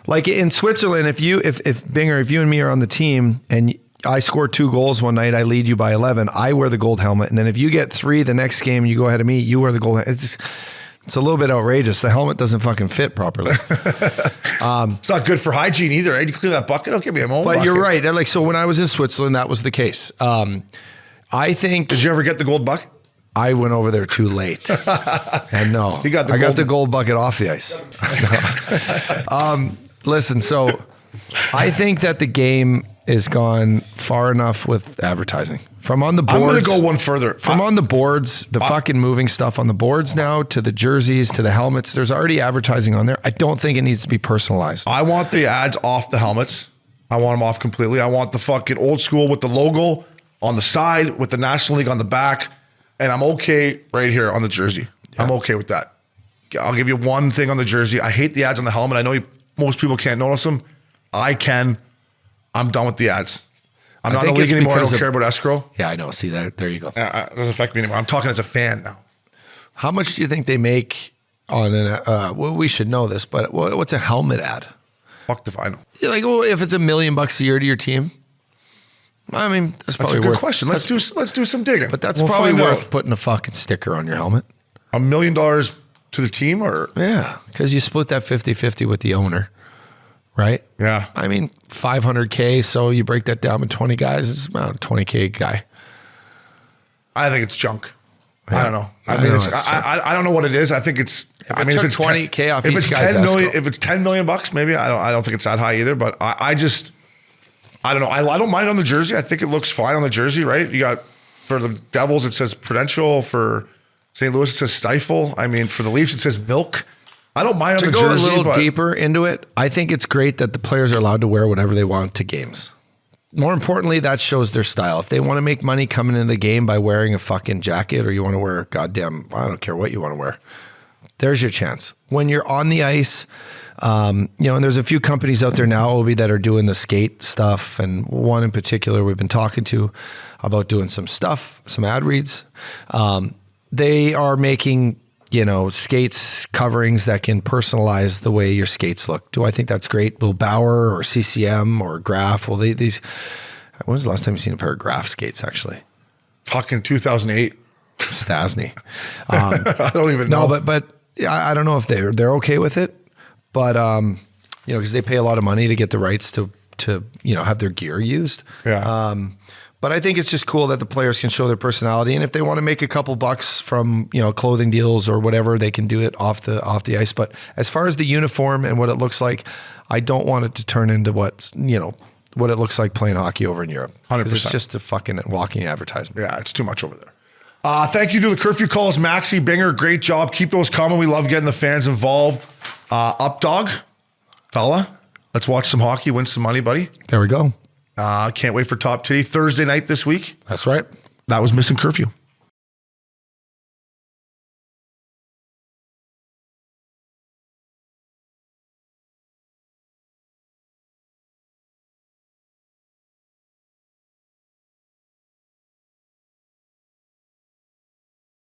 Like in Switzerland, if Binger, if you and me are on the team and I score 2 goals one night, I lead you by 11, I wear the gold helmet, and then if you get 3 the next game, you go ahead of me, you wear the gold helmet. It's a little bit outrageous. The helmet doesn't fucking fit properly. It's not good for hygiene either, right? You clean that bucket, don't give me a moment. But you're right. Like, so when I was in Switzerland, that was the case. I think. Did you ever get the gold bucket? I went over there too late. And no, I got the gold bucket off the ice. Listen, so I think that the game is gone far enough with advertising. From on the boards. I'm going to go one further. From on the boards, the fucking moving stuff on the boards now, to the jerseys, to the helmets, there's already advertising on there. I don't think it needs to be personalized. I want the ads off the helmets. I want them off completely. I want the fucking old school with the logo on the side, with the National League on the back. And I'm okay right here on the jersey. Yeah. I'm okay with that. I'll give you one thing on the jersey. I hate the ads on the helmet. I know most people can't notice them. I can. I'm done with the ads. I'm not in the league anymore. I don't care about escrow. Yeah, I know. See that? There you go. It doesn't affect me anymore. I'm talking as a fan now. How much do you think they make on an? Well, we should know this, but what's a helmet ad? Fuck if I know. Like, well, if it's $1 million a year to your team, I mean, that's probably a good worth. Question. Let's do some digging. But that's probably worth putting a fucking sticker on your helmet. $1 million to the team, or yeah, because you split that 50-50 with the owner. Right? Yeah. I mean, $500K, so you break that down with 20 guys, it's about a $20K guy. I think it's junk. Yeah. I don't know. I don't know what it is. I think it's. If it's $20K off each guy's escrow. If it's $10 million, maybe I don't think it's that high either. But I don't know. I don't mind on the jersey. I think it looks fine on the jersey. Right? You got for the Devils it says Prudential. For St. Louis it says Stifle. I mean, for the Leafs it says Milk. I don't mind on the jersey. To go a little deeper into it, I think it's great that the players are allowed to wear whatever they want to games. More importantly, that shows their style. If they want to make money coming into the game by wearing a fucking jacket, or you want to wear goddamn, I don't care what you want to wear, there's your chance. When you're on the ice, and there's a few companies out there now, Obie, that are doing the skate stuff, and one in particular we've been talking to about doing some stuff, some ad reads. They are making skates coverings that can personalize the way your skates look. Do I think that's great? Will Bauer or CCM or Graf? Well, when was the last time you seen a pair of Graf skates, actually? Fucking 2008. Stasny. I don't even know. No, but I don't know if they're okay with it. But, because they pay a lot of money to get the rights to have their gear used. Yeah. But I think it's just cool that the players can show their personality, and if they want to make a couple bucks from clothing deals or whatever, they can do it off the ice. But as far as the uniform and what it looks like, I don't want it to turn into what it looks like playing hockey over in Europe. 100%. It's just a fucking walking advertisement. Yeah, it's too much over there. Thank you to the Curfew Calls, Maxi, Binger. Great job. Keep those coming. We love getting the fans involved. Up dog, fella. Let's watch some hockey, win some money, buddy. There we go. Can't wait for Top Titty Thursday night this week. That's right. That was Missin Curfew.